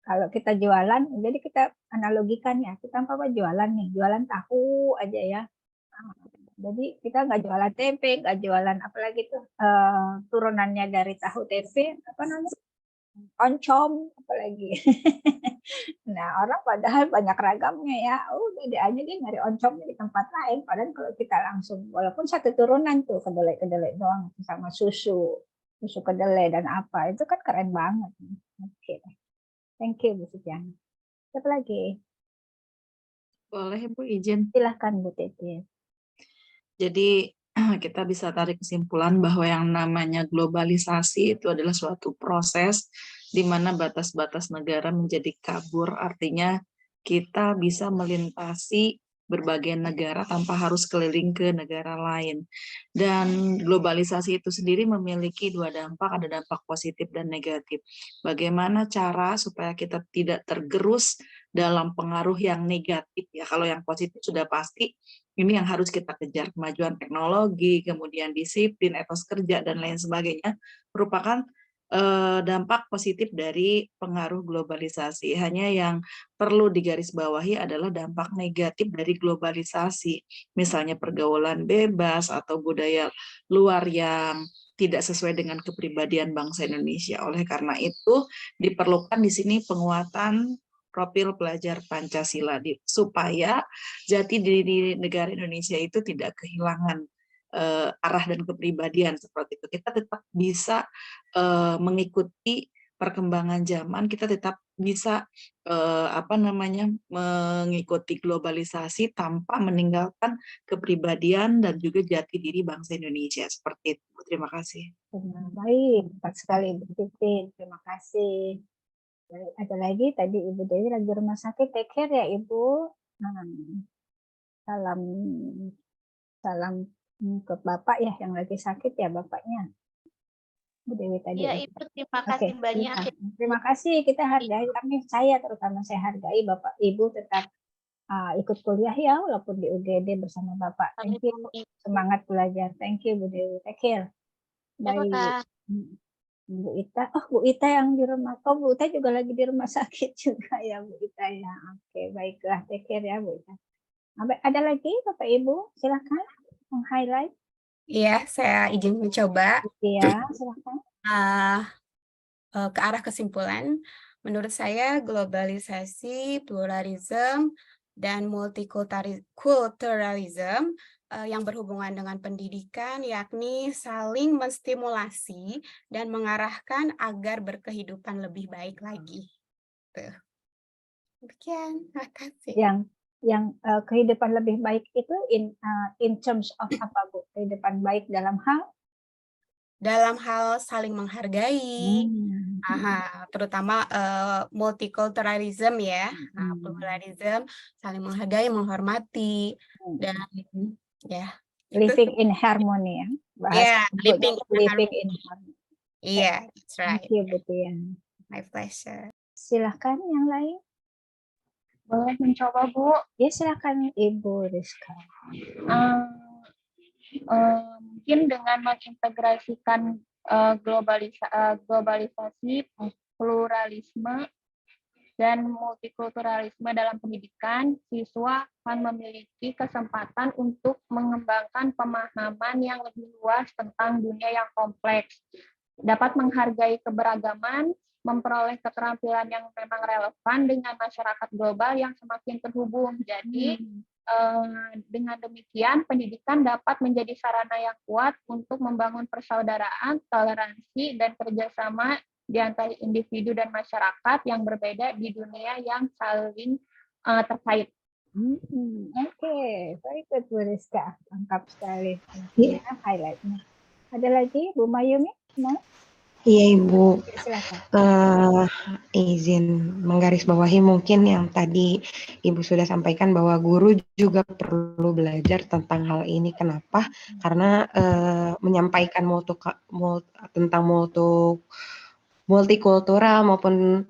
kalau kita jualan, jadi kita analogikan ya, kita apa jualan nih, jualan tahu aja ya. Nah, jadi kita nggak jualan tempe, nggak jualan apalagi tuh turunannya dari tahu tempe, apa namanya? Oncom, apalagi. Nah, orang padahal banyak ragamnya ya. Udah dia aja dia nyari oncom di tempat lain. Padahal kalau kita langsung, walaupun satu turunan tuh kedelai-kedelai doang sama susu, susu kedelai dan apa, itu kan keren banget. Oke, thank you Bu Sujana. Siapa lagi? Boleh Bu izin. Silahkan Bu Titi. Jadi kita bisa tarik kesimpulan bahwa yang namanya globalisasi itu adalah suatu proses di mana batas-batas negara menjadi kabur, artinya kita bisa melintasi berbagai negara tanpa harus keliling ke negara lain. Dan globalisasi itu sendiri memiliki dua dampak, ada dampak positif dan negatif. Bagaimana cara supaya kita tidak tergerus dalam pengaruh yang negatif ya. Kalau yang positif sudah pasti ini yang harus kita kejar, kemajuan teknologi, kemudian disiplin, etos kerja, dan lain sebagainya, merupakan dampak positif dari pengaruh globalisasi. Hanya yang perlu digarisbawahi adalah dampak negatif dari globalisasi, misalnya pergaulan bebas atau budaya luar yang tidak sesuai dengan kepribadian bangsa Indonesia. Oleh karena itu, diperlukan di sini penguatan profil pelajar Pancasila supaya jati diri negara Indonesia itu tidak kehilangan arah dan kepribadian seperti itu. Kita tetap bisa mengikuti perkembangan zaman, kita tetap bisa mengikuti globalisasi tanpa meninggalkan kepribadian dan juga jati diri bangsa Indonesia seperti itu. Terima kasih. Baik, tepat sekali Bu Titi. Terima kasih. Ada lagi tadi Ibu Dewi lagi rumah sakit, take care ya Ibu. Salam ke Bapak ya yang lagi sakit ya Bapaknya. Bu Dewi tadi. Iya Ibu, terima kasih banyak. Terima kasih, kita hargai, saya terutama saya hargai Bapak Ibu tetap ikut kuliah ya walaupun di UGD bersama Bapak. Thank you, semangat belajar. Thank you Bu Dewi, take care. Baik. Bu Ita, Bu Ita yang di rumah, Bu Ita juga lagi di rumah sakit juga ya Bu Ita ya. Oke, baiklah, take care ya Bu Ita. Ada lagi Bapak Ibu, silakan meng-highlight. Iya, saya izin mencoba. Iya, silakan. Ke arah kesimpulan, menurut saya globalisasi, pluralisme, dan multikulturalisme yang berhubungan dengan pendidikan, yakni saling menstimulasi dan mengarahkan agar berkehidupan lebih baik lagi. Demikian, terima kasih. Yang kehidupan lebih baik itu in terms of apa Bu? Kehidupan baik dalam hal? Dalam hal saling menghargai, terutama multikulturalisme ya, pluralisme, saling menghargai, menghormati, dan ya. Living in harmony ya. Yeah, living in harmony. Iya, that's right. Thank you Bu Tia. My pleasure. Silahkan yang lain. Boleh mencoba Bu? Ya silakan Ibu Rizka. Mungkin dengan mengintegrasikan globalisasi, pluralisme, dan multikulturalisme dalam pendidikan, siswa akan memiliki kesempatan untuk mengembangkan pemahaman yang lebih luas tentang dunia yang kompleks, dapat menghargai keberagaman, memperoleh keterampilan yang memang relevan dengan masyarakat global yang semakin terhubung. Jadi, dengan demikian, pendidikan dapat menjadi sarana yang kuat untuk membangun persaudaraan, toleransi, dan kerjasama di antara individu dan masyarakat yang berbeda di dunia yang saling terkait. Oke, very good Bu Rizka, lengkap sekali. Highlightnya. Ada lagi Bu Mayumi? Iya Ibu, Silakan. izin menggarisbawahi mungkin yang tadi Ibu sudah sampaikan bahwa guru juga perlu belajar tentang hal ini. Kenapa? Karena menyampaikan tentang multikultural maupun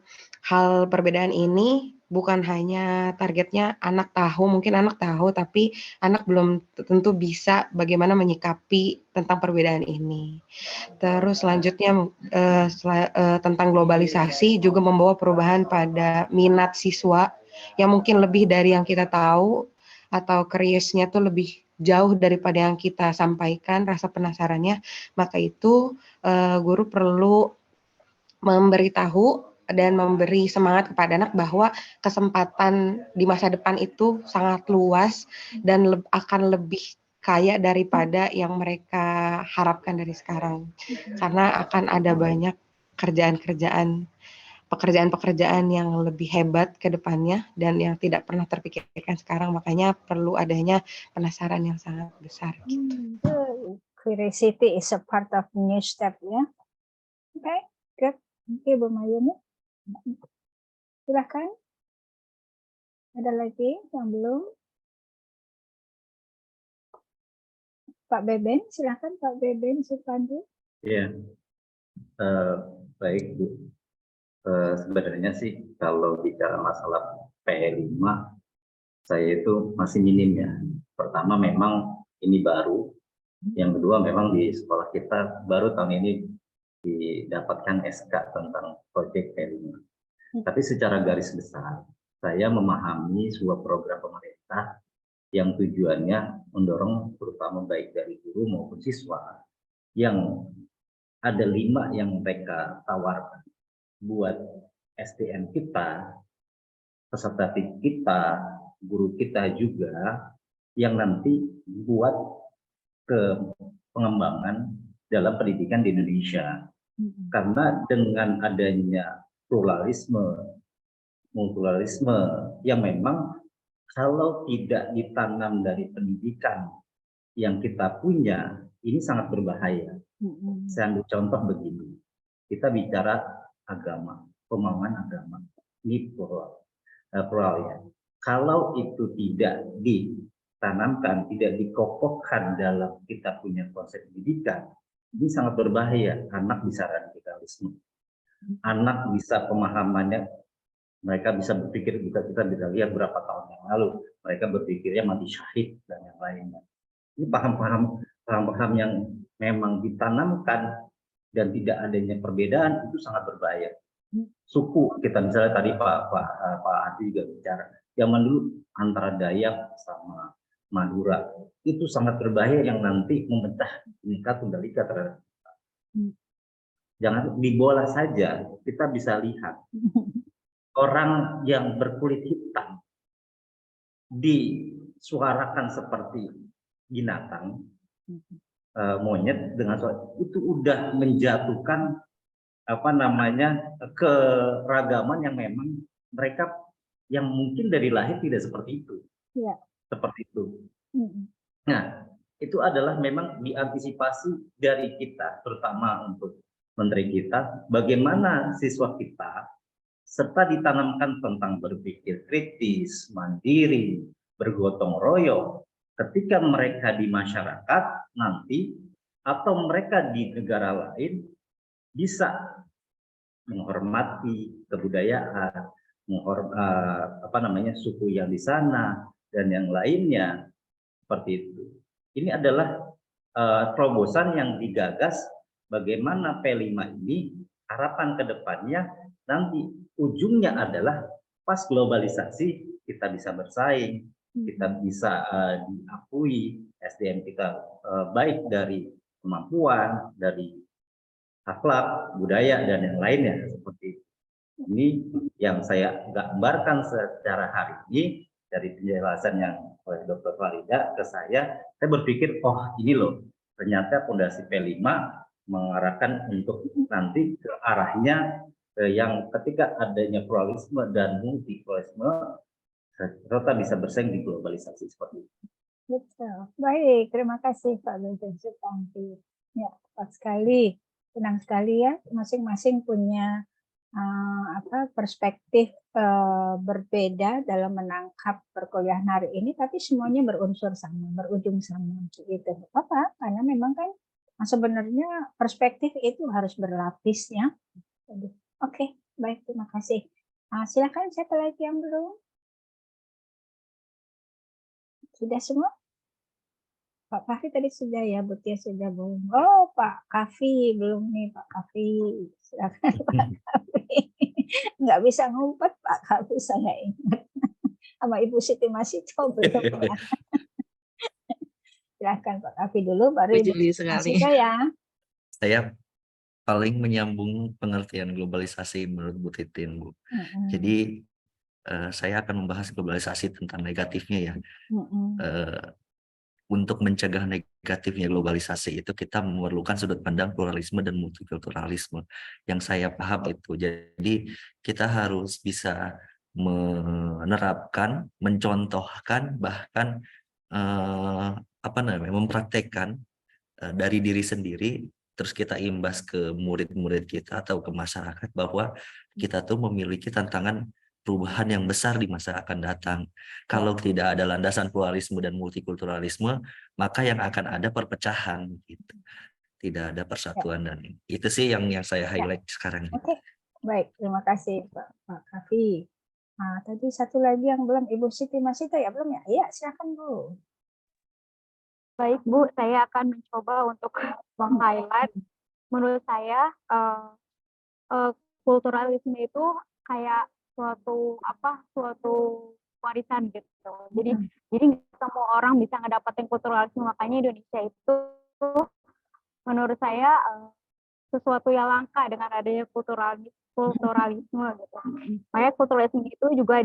hal perbedaan ini bukan hanya targetnya anak tahu, mungkin anak tahu, tapi anak belum tentu bisa bagaimana menyikapi tentang perbedaan ini. Terus selanjutnya tentang globalisasi juga membawa perubahan pada minat siswa yang mungkin lebih dari yang kita tahu atau curious-nya tuh lebih jauh daripada yang kita sampaikan, rasa penasarannya. Maka itu guru perlu memberitahu dan memberi semangat kepada anak bahwa kesempatan di masa depan itu sangat luas dan akan lebih kaya daripada yang mereka harapkan dari sekarang. Karena akan ada banyak pekerjaan-pekerjaan yang lebih hebat ke depannya dan yang tidak pernah terpikirkan sekarang. Makanya perlu adanya penasaran yang sangat besar. Curiosity is a part of new step, ya. Okay, good. Oke, Bu Mayuni. Silahkan. Ada lagi yang belum? Pak Beben, silahkan Pak Beben Supandi. Iya, baik Bu. Sebenarnya sih kalau bicara masalah PE5, saya itu masih minim ya. Pertama memang ini baru. Yang kedua memang di sekolah kita baru tahun ini didapatkan SK tentang proyek PE5. Tapi secara garis besar, saya memahami sebuah program pemerintah yang tujuannya mendorong terutama baik dari guru maupun siswa yang ada 5 yang mereka tawarkan buat SDM kita, peserta didik kita, guru kita juga yang nanti buat ke pengembangan dalam pendidikan di Indonesia. Karena dengan adanya pluralisme, multikulturalisme yang memang kalau tidak ditanam dari pendidikan yang kita punya, ini sangat berbahaya. Saya ambil contoh begini, kita bicara agama, pemahaman agama, ini plural ya. Kalau itu tidak ditanamkan, tidak dikokohkan dalam kita punya konsep pendidikan, ini sangat berbahaya. Anak bisa radikalisme, anak bisa pemahamannya, mereka bisa berpikir, kita bisa lihat berapa tahun yang lalu, mereka berpikirnya mati syahid dan yang lainnya. Ini paham-paham yang memang ditanamkan dan tidak adanya perbedaan itu sangat berbahaya. Suku kita misalnya tadi Pak Adi juga bicara, zaman dulu antara Dayak sama Madura itu sangat berbahaya yang nanti memecah Bhinneka Tunggal Ika terhadap kita. Jangan di bola saja kita bisa lihat orang yang berkulit hitam disuarakan seperti binatang, monyet dengan itu udah menjatuhkan keragaman yang memang mereka yang mungkin dari lahir tidak seperti itu. Ya. Seperti itu. Nah, itu adalah memang diantisipasi dari kita, terutama untuk menteri kita, bagaimana siswa kita serta ditanamkan tentang berpikir kritis, mandiri, bergotong royong, ketika mereka di masyarakat nanti atau mereka di negara lain bisa menghormati kebudayaan, suku yang di sana dan yang lainnya seperti itu. Ini adalah terobosan yang digagas bagaimana P5 ini harapan ke depannya nanti ujungnya adalah pas globalisasi kita bisa bersaing, kita bisa diakui SDM kita baik dari kemampuan, dari akhlak, budaya dan yang lainnya seperti itu. Ini yang saya gambarkan secara hari ini dari penjelasan yang oleh Dr. Farida ke saya berpikir oh ini loh ternyata fondasi P5 mengarahkan untuk nanti ke arahnya yang ketika adanya pluralisme dan multikulturalisme serta bisa bersaing di globalisasi seperti itu. Betul. Baik, terima kasih Pak Beben Supandi. Ya, tepat sekali. senang sekali ya, masing-masing punya perspektif berbeda dalam menangkap perkuliahan hari ini, tapi semuanya berunsur sama, berujung sama gitu. Apa? Karena memang kan sebenarnya perspektif itu harus berlapis ya. Oke, baik, terima kasih. Silakan siapa lagi yang belum? Sudah semua? Pak Kafi tadi sudah ya, Butia sudah belum. Oh, Pak Kafi belum nih, Pak Kafi. Silakan Pak Kafi. Nggak bisa ngumpet, Pak Kafi, saya ingat. Sama Ibu Siti Masito belum ya. Silakan Pak Kafi dulu, baru Ibu Juli Siti sekali. Masito ya. Saya paling menyambung pengertian globalisasi menurut Bu Titin, Bu. Jadi saya akan membahas globalisasi tentang negatifnya ya. Untuk mencegah negatifnya globalisasi itu kita memerlukan sudut pandang pluralisme dan multikulturalisme yang saya paham itu. Jadi kita harus bisa menerapkan, mencontohkan, bahkan mempraktekkan dari diri sendiri, terus kita imbas ke murid-murid kita atau ke masyarakat bahwa kita tuh memiliki tantangan perubahan yang besar di masa akan datang. Kalau tidak ada landasan pluralisme dan multikulturalisme, maka yang akan ada perpecahan gitu. Tidak ada persatuan dan itu sih yang saya highlight sekarang. Oke, baik, terima kasih Pak Kafi. Nah, tadi satu lagi yang belum, Ibu Siti Masito ya belum ya? Iya, silakan Bu. Baik Bu, saya akan mencoba untuk meng-highlight. Menurut saya kulturalisme itu kayak suatu warisan gitu. Jadi semua orang bisa ngedapetin kulturalisme, makanya Indonesia itu menurut saya sesuatu yang langka dengan adanya kulturalisme gitu. Makanya kulturalisme itu juga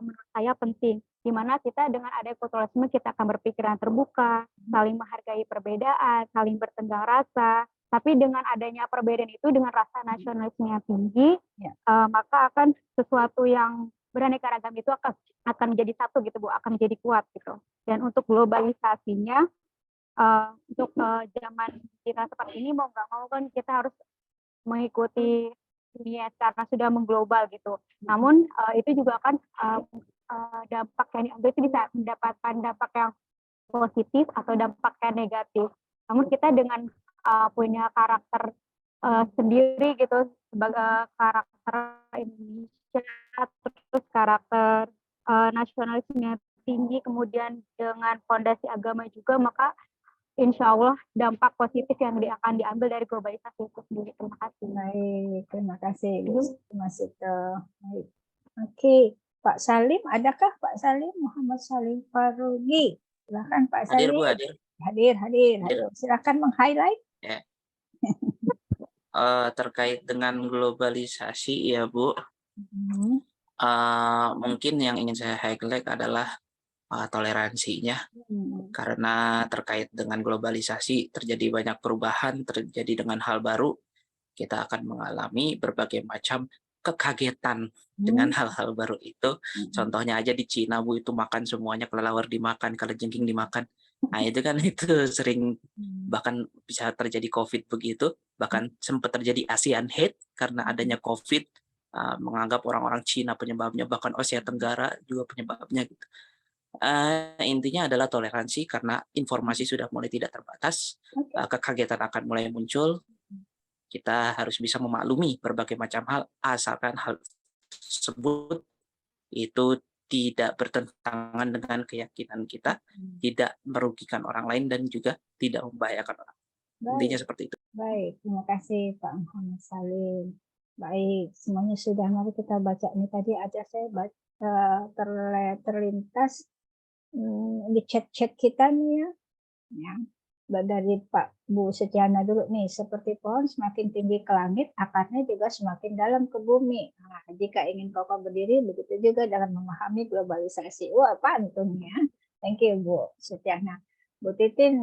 menurut saya penting, di mana kita dengan adanya kulturalisme kita akan berpikiran terbuka, saling menghargai perbedaan, saling bertenggang rasa. Tapi dengan adanya perbedaan itu, dengan rasa nasionalisme yang tinggi, maka akan sesuatu yang beraneka ragam itu akan menjadi satu gitu Bu, akan menjadi kuat gitu. Dan untuk globalisasinya, untuk zaman kita seperti ini mau nggak mau kan kita harus mengikuti dunia karena sudah mengglobal gitu. Namun itu juga kan dampak yang diambil itu bisa mendapatkan dampak yang positif atau dampak yang negatif. Namun kita dengan punya karakter sendiri gitu, sebagai karakter Indonesia, terus karakter nasionalisme tinggi, kemudian dengan fondasi agama juga, maka insya Allah dampak positif yang akan diambil dari globalisasi itu sendiri. Terima kasih. Baik, terima kasih Bu Siti Masito. Baik. Oke, Pak Salim, adakah Pak Salim? Muhammad Salim Farugi. Silakan Pak Salim. Hadir Bu, hadir. Hadir. Silakan meng-highlight. Ya. Terkait dengan globalisasi ya Bu, mungkin yang ingin saya highlight adalah toleransinya, karena terkait dengan globalisasi terjadi banyak perubahan, terjadi dengan hal baru, kita akan mengalami berbagai macam kekagetan dengan hal-hal baru itu. Contohnya aja di Cina Bu, itu makan semuanya, kelelawar dimakan, kalajengking dimakan. Nah itu kan itu sering, bahkan bisa terjadi COVID begitu, bahkan sempat terjadi ASEAN hate karena adanya COVID, menganggap orang-orang Cina penyebabnya, bahkan Asia Tenggara juga penyebabnya gitu. Intinya adalah toleransi, karena informasi sudah mulai tidak terbatas, kekagetan akan mulai muncul. Kita harus bisa memaklumi berbagai macam hal, asalkan hal tersebut itu tidak bertentangan dengan keyakinan kita, tidak merugikan orang lain, dan juga tidak membahayakan orang. Intinya seperti itu. Baik, terima kasih Pak Muhammad Salim. Baik, semuanya sudah, mari kita baca. Ini tadi aja saya terlintas di chat-chat kita nih ya. Dari Pak Bu Setiana dulu nih, seperti pohon semakin tinggi ke langit, akarnya juga semakin dalam ke bumi. Nah, jika ingin kokoh berdiri, begitu juga dalam memahami globalisasi. Wah, pantun ya. Thank you Bu Setiana. Bu Titin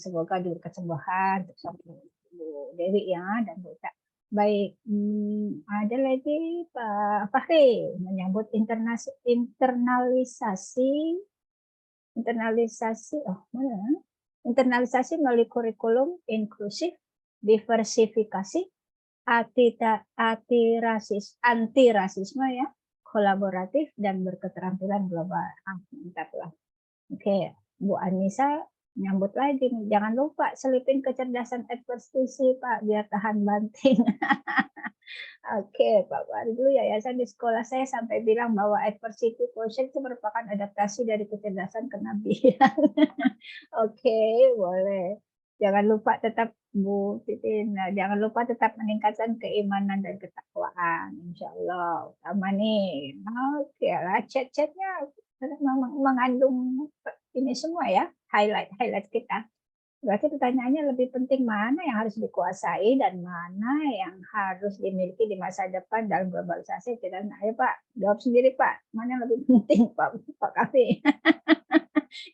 semoga diberi kesembuhan untuk Bu Dewi ya, dan Bu Cak. Baik, ada lagi Pak Fahri menyambut internalisasi melalui kurikulum inklusif diversifikasi, anti rasisme ya, kolaboratif dan berketerampilan global. Mantap lah. Oke, Bu Anissa nyambut lagi nih. Jangan lupa selipin kecerdasan adversity Pak, biar tahan banting. Oke, Pak Wardu, yayasan di sekolah saya sampai bilang bahwa adversity quotient itu merupakan adaptasi dari kecerdasan kenabian. Oke, boleh. Jangan lupa tetap Bu Titin, jangan lupa tetap meningkatkan keimanan dan ketakwaan, insya Allah. Utama nih, oke lah, chat-chatnya mengandung ini semua ya, highlight kita. Berarti pertanyaannya lebih penting mana yang harus dikuasai dan mana yang harus dimiliki di masa depan dalam globalisasi. Kita ayo Pak, jawab sendiri Pak, mana yang lebih penting Pak Kavi.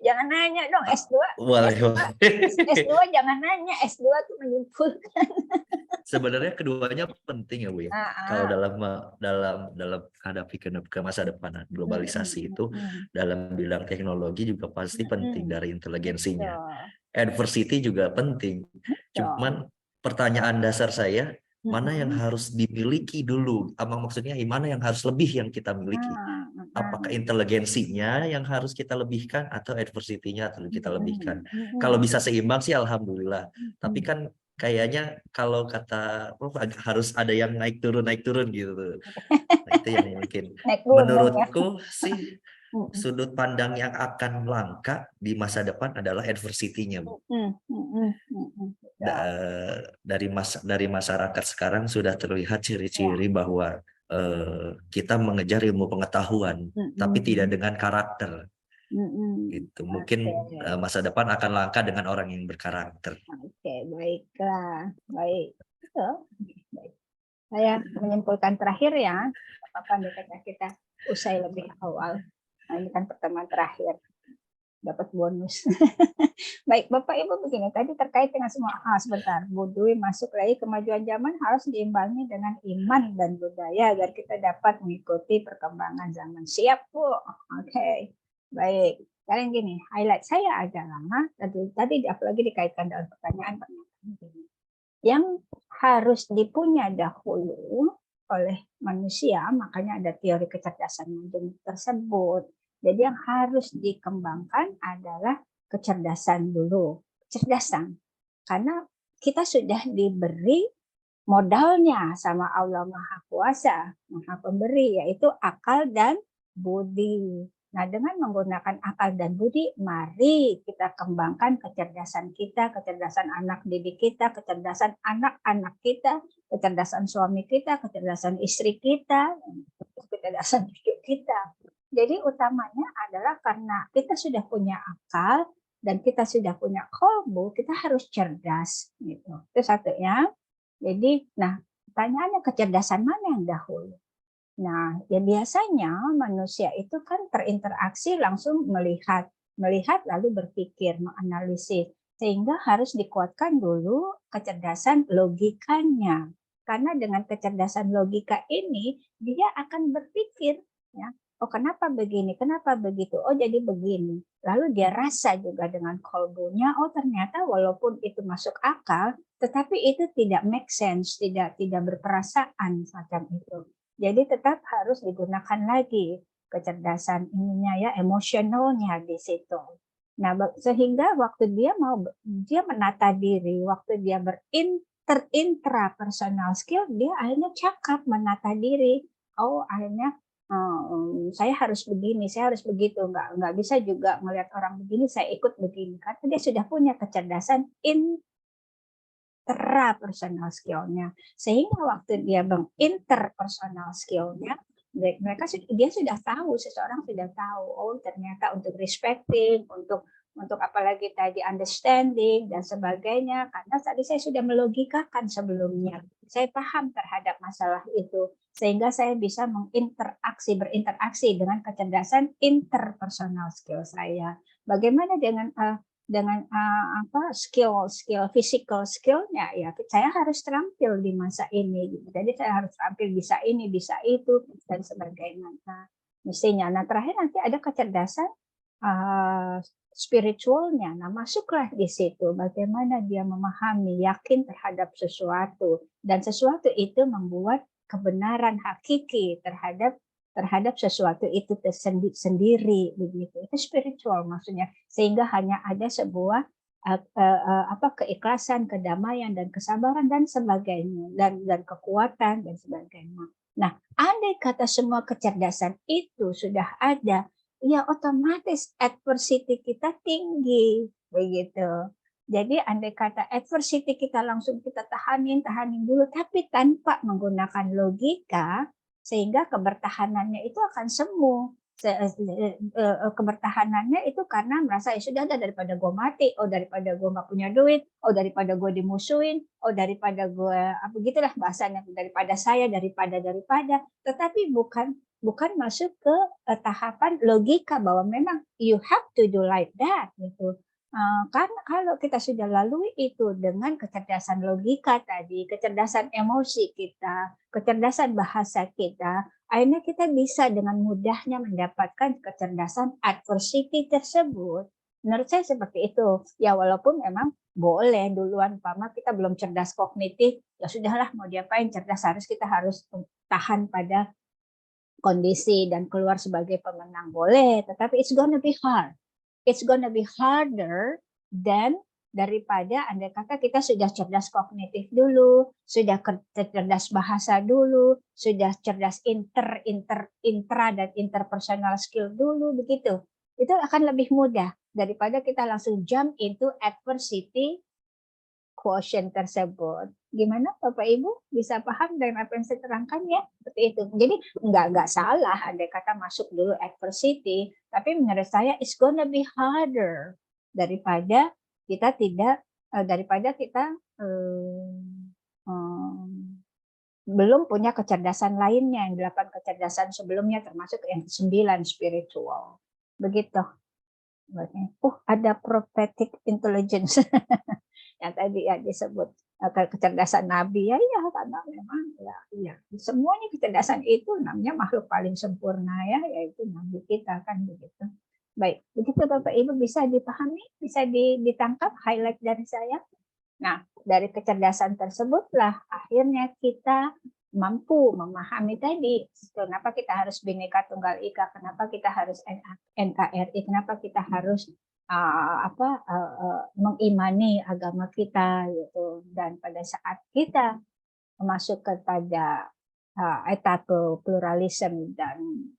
Jangan nanya dong S2. S2 jangan nanya, S2 itu menyimpulkan. Sebenarnya keduanya penting ya Bu ya. Kalau dalam hadapi ke masa depan globalisasi itu dalam bidang teknologi juga pasti penting dari inteligensinya. Adversity juga penting. Cuman pertanyaan dasar saya, mana yang harus dimiliki dulu? Maksudnya mana yang harus lebih yang kita miliki? Apakah inteligensinya yang harus kita lebihkan atau adversity-nya harus kita lebihkan? Kalau bisa seimbang sih alhamdulillah. Tapi kan kayaknya kalau kata Prof harus ada yang naik turun gitu. Nah, itu yang mungkin menurutku sih sudut pandang yang akan langka di masa depan adalah adversity-nya, Bu. Dari masyarakat sekarang sudah terlihat ciri-ciri bahwa kita mengejar ilmu pengetahuan, tapi tidak dengan karakter. Gitu. Mungkin masa depan akan langka dengan orang yang berkarakter. Oke, baiklah, baik. Baik. Saya menyimpulkan terakhir ya, apa kita usai lebih awal. Nah, ini kan pertemuan terakhir, dapat bonus. Baik, Bapak Ibu begini, tadi terkait dengan semua sebentar, Bu Dwi masuk lagi, kemajuan zaman harus diimbangi dengan iman dan budaya agar kita dapat mengikuti perkembangan zaman. Siap, Bu? Oke. Baik, sekarang gini, highlight saya adalah tadi apalagi dikaitkan dengan pertanyaan yang harus dipunya dahulu oleh manusia, makanya ada teori kecerdasan manjung tersebut. Jadi yang harus dikembangkan adalah kecerdasan dulu, kecerdasan, karena kita sudah diberi modalnya sama Allah Maha Kuasa, Maha Pemberi, yaitu akal dan budi. Nah, dengan menggunakan akal dan budi, mari kita kembangkan kecerdasan kita, kecerdasan anak didik kita, kecerdasan anak-anak kita, kecerdasan suami kita, kecerdasan istri kita, kecerdasan cucu kita. Jadi utamanya adalah karena kita sudah punya akal dan kita sudah punya kolbu, kita harus cerdas. Gitu. Itu satunya. Jadi, nah pertanyaannya kecerdasan mana yang dahulu? Nah, ya biasanya manusia itu kan terinteraksi langsung melihat lalu berpikir, menganalisis. Sehingga harus dikuatkan dulu kecerdasan logikanya. Karena dengan kecerdasan logika ini, dia akan berpikir, ya, oh kenapa begini, kenapa begitu, oh jadi begini. Lalu dia rasa juga dengan kolbunya, oh ternyata walaupun itu masuk akal, tetapi itu tidak make sense, tidak berperasaan semacam itu. Jadi tetap harus digunakan lagi kecerdasan ininya ya, emosionalnya di situ. Nah, sehingga waktu dia menata diri, waktu dia intrapersonal skill, dia akhirnya cakap menata diri. Oh, akhirnya saya harus begini, saya harus begitu. Nggak bisa juga melihat orang begini, saya ikut begini. Karena dia sudah punya kecerdasan intrapersonal skill-nya, sehingga waktu dia interpersonal skill-nya, dia sudah tahu, seseorang sudah tahu, oh ternyata untuk respecting, untuk apalagi tadi understanding dan sebagainya, karena tadi saya sudah melogikakan sebelumnya, saya paham terhadap masalah itu, sehingga saya bisa berinteraksi dengan kecerdasan interpersonal skill saya. Bagaimana dengan skill physical skillnya, ya saya harus terampil di masa ini gitu. Jadi saya harus terampil bisa ini bisa itu dan sebagainya. Nah, mestinya terakhir nanti ada kecerdasan spiritualnya. Nah, masuklah di situ bagaimana dia memahami, yakin terhadap sesuatu, dan sesuatu itu membuat kebenaran hakiki terhadap sesuatu itu sendiri begitu. Itu spiritual maksudnya, sehingga hanya ada sebuah keikhlasan, kedamaian, dan kesabaran dan sebagainya, dan kekuatan dan sebagainya. Nah, andai kata semua kecerdasan itu sudah ada, ya otomatis adversity kita tinggi begitu. Jadi andai kata adversity kita langsung kita tahanin dulu, tapi tanpa menggunakan logika, sehingga kebertahanannya itu akan semu. Kebertahanannya itu karena merasa ya sudah ada, daripada gue mati, daripada gue nggak punya duit, daripada gue dimusuhin, daripada gue apa gitulah bahasanya, daripada tetapi bukan masuk ke tahapan logika bahwa memang you have to do like that gitu. Karena kalau kita sudah lalui itu dengan kecerdasan logika tadi, kecerdasan emosi kita, kecerdasan bahasa kita, akhirnya kita bisa dengan mudahnya mendapatkan kecerdasan adversity tersebut. Menurut saya seperti itu. Ya walaupun memang boleh duluan, umpama kita belum cerdas kognitif, ya sudahlah mau diapain, cerdas kita harus tahan pada kondisi dan keluar sebagai pemenang, boleh, tetapi it's gonna be hard. It's gonna be harder than daripada andai kata kita sudah cerdas kognitif dulu, sudah cerdas bahasa dulu, sudah cerdas intra dan interpersonal skill dulu begitu. Itu akan lebih mudah daripada kita langsung jump into adversity quotient tersebut. Gimana Bapak Ibu bisa paham dengan apa yang saya terangkan ya? Seperti itu. Jadi nggak salah andai kata masuk dulu adversity, tapi menurut saya it's gonna be harder daripada kita belum punya kecerdasan lainnya, yang 8 kecerdasan sebelumnya termasuk yang 9 spiritual. Begitu. Ada prophetic intelligence yang tadi ya disebut kecerdasan nabi ya, karena memang ya semuanya kecerdasan itu namanya makhluk paling sempurna ya, yaitu nabi kita kan begitu. Baik, begitu Bapak Ibu, bisa dipahami, bisa ditangkap highlight dari saya. Nah, dari kecerdasan tersebutlah akhirnya kita mampu memahami tadi kenapa kita harus Bhinneka Tunggal Ika, kenapa kita harus NKRI, kenapa kita harus mengimani agama kita gitu. Dan pada saat kita masuk kepada etapa pluralisme dan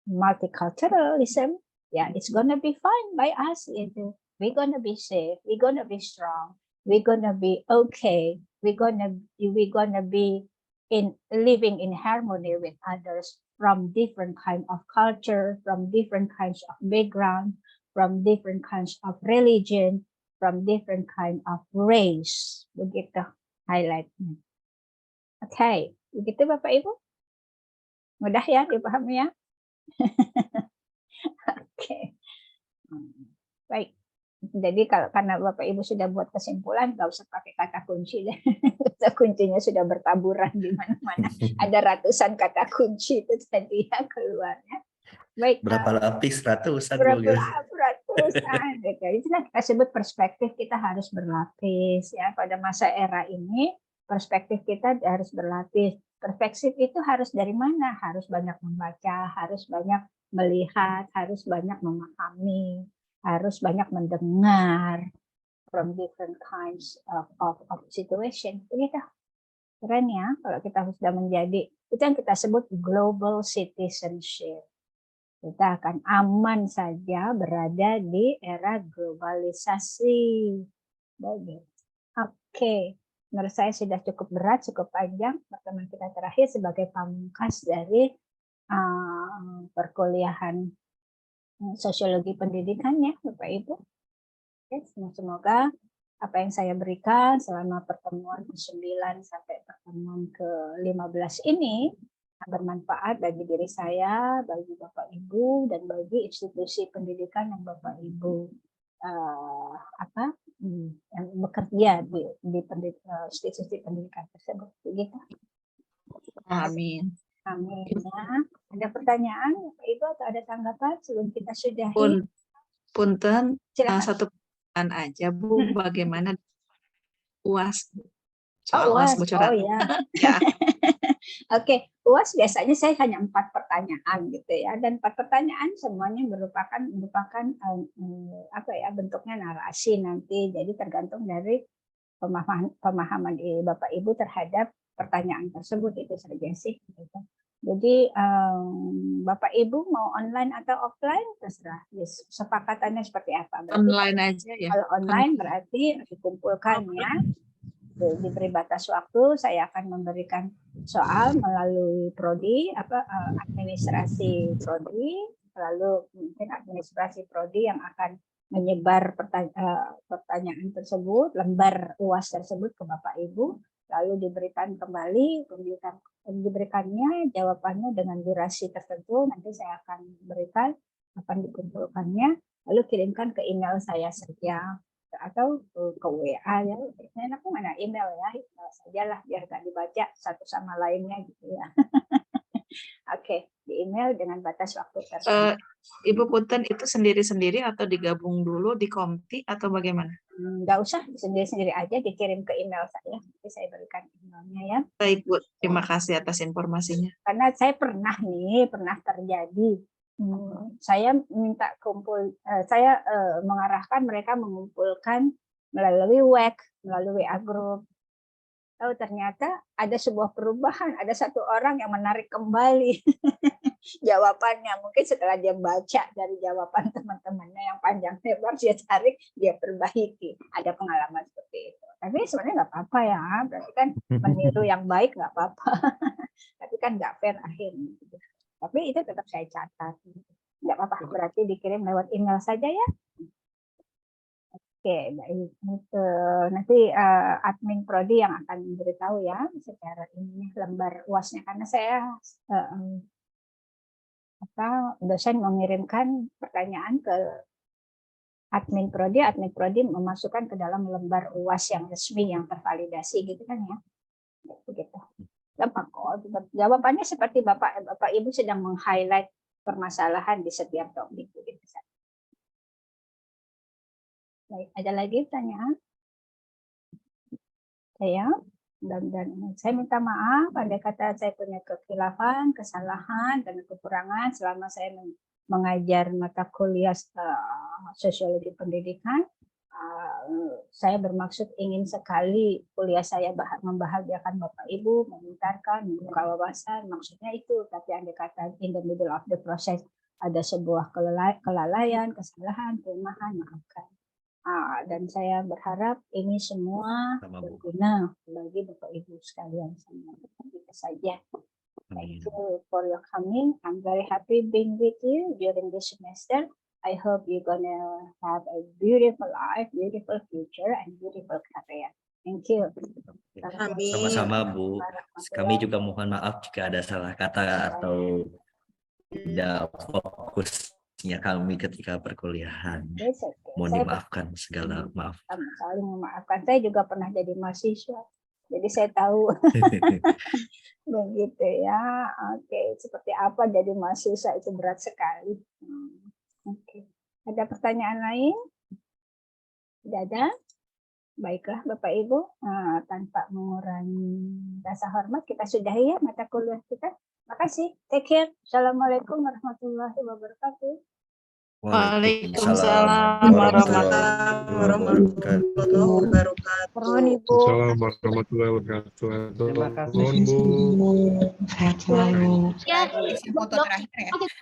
multiculturalism, ya it's gonna be fine by us itu. We're gonna be safe, we're gonna be strong, we're gonna be okay, we're gonna be in living in harmony with others from different kind of culture, from different kinds of background, from different kinds of religion, from different kind of race. Begitu highlightnya. Oke, begitu Bapak Ibu? Mudah ya dipahami ya? Oke. Baik. Jadi karena Bapak Ibu sudah buat kesimpulan, nggak usah pakai kata kunci deh. Kata kuncinya sudah bertaburan di mana-mana. Ada ratusan kata kunci itu tadi ya keluarnya. Baik. Berapa lapis? Ratusan. Ratusan. Itu kita sebut perspektif kita harus berlapis ya. Pada masa era ini perspektif kita harus berlapis. Perspektif itu harus dari mana? Harus banyak membaca, harus banyak melihat, harus banyak memahami, harus banyak mendengar from different kinds of situation. Begitu. Keren ya kalau kita sudah menjadi, itu yang kita sebut global citizenship. Kita akan aman saja berada di era globalisasi. Baik. Oke. Menurut saya sudah cukup berat, cukup panjang pertemuan kita terakhir sebagai pamungkas dari perkuliahan sosiologi pendidikan ya Bapak Ibu. Oke, semoga apa yang saya berikan selama pertemuan ke-9 sampai pertemuan ke-15 ini bermanfaat bagi diri saya, bagi Bapak Ibu, dan bagi institusi pendidikan yang Bapak Ibu yang bekerja di institusi pendidikan tersebut. Begitu. Amin. Amin. Ya. Ada pertanyaan Bapak Ibu atau ada tanggapan sebelum kita sudahi? Punten, Silakan. satu pertanyaan aja Bu, bagaimana UAS? Oh, Soal UAS UAS. bocoran. Oh ya. Ya. Oke, UAS biasanya saya hanya 4 pertanyaan gitu ya, dan 4 pertanyaan semuanya merupakan apa ya, bentuknya narasi nanti. Jadi tergantung dari pemahaman Bapak Ibu terhadap pertanyaan tersebut, itu saja sih. Gitu. Jadi Bapak Ibu mau online atau offline terserah. Yes, sepakatannya seperti apa? Berarti Online aja ya. kalau online berarti dikumpulkan ya. Diberi batas waktu, saya akan memberikan soal melalui prodi, administrasi prodi, lalu mungkin administrasi prodi yang akan menyebar pertanyaan tersebut, lembar UAS tersebut ke Bapak Ibu, lalu diberikan kembali, diberikannya jawabannya dengan durasi tertentu, nanti saya akan berikan kapan dikumpulkannya, lalu kirimkan ke email saya saja atau ke WA ya. Enaknya mana email ya, email sajalah biar nggak dibaca satu sama lainnya gitu ya. Oke, di email dengan batas waktu tertentu. Ibu Punten itu sendiri-sendiri atau digabung dulu di Komti atau bagaimana? Nggak usah, sendiri-sendiri aja, dikirim ke email saya, nanti saya berikan emailnya ya. Baik Bu, terima kasih atas informasinya. Karena saya pernah terjadi. Saya minta saya mengarahkan mereka mengumpulkan melalui WhatsApp, melalui WA group. Tahu ternyata ada sebuah perubahan, ada satu orang yang menarik kembali jawabannya. Mungkin setelah dia baca dari jawaban teman-temannya yang panjang lebar, dia tarik, dia perbaiki. Ada pengalaman seperti itu. Tapi sebenarnya nggak apa-apa ya, berarti kan meniru yang baik nggak apa-apa. Tapi kan nggak fair akhirnya. Tapi itu tetap saya catat. Nggak apa-apa, berarti dikirim lewat email saja ya. Oke, baik. Nanti admin prodi yang akan memberitahu ya secara ini lembar UAS-nya, karena saya dosen mengirimkan pertanyaan ke admin prodi memasukkan ke dalam lembar UAS yang resmi yang tervalidasi gitu kan ya. Begitu. Gampang kok. Jawabannya seperti Bapak Ibu sedang meng-highlight permasalahan di setiap topik. Baik, ada lagi pertanyaan? Saya minta maaf pada kata saya punya kekhilafan, kesalahan, dan kekurangan selama saya mengajar mata kuliah sosiologi pendidikan. Saya bermaksud ingin sekali kuliah saya membahagiakan Bapak Ibu, memintarkan, membuka wawasan, maksudnya itu. Tapi andai kata in the middle of the process ada sebuah kelalaian, kesalahan, kelemahan, maafkan. Dan saya berharap ini semua berguna bagi Bapak Ibu sekalian. Itu saja. Thank you for your coming. I'm very happy being with you during this semester. I hope you're gonna have a beautiful life, beautiful future, and beautiful career. Thank you. Sama-sama Bu. Kami juga mohon maaf jika ada salah kata atau tidak fokusnya kami ketika perkuliahan. Mohon dimaafkan segala maaf. Saling memaafkan. Saya juga pernah jadi mahasiswa, jadi saya tahu. Begitu ya. Oke, seperti apa jadi mahasiswa, itu berat sekali. Oke. Ada pertanyaan lain? Tidak ada? Baiklah Bapak Ibu, tanpa mengurangi rasa hormat, kita sudahi ya mata kuliah kita. Makasih. Take care. Assalamualaikum warahmatullahi wabarakatuh. Waalaikumsalam warahmatullahi wabarakatuh. Waalaikumsalam warahmatullahi wabarakatuh. Terima kasih. Mohon Bu. Sehat selalu. Ya, foto terakhir ya.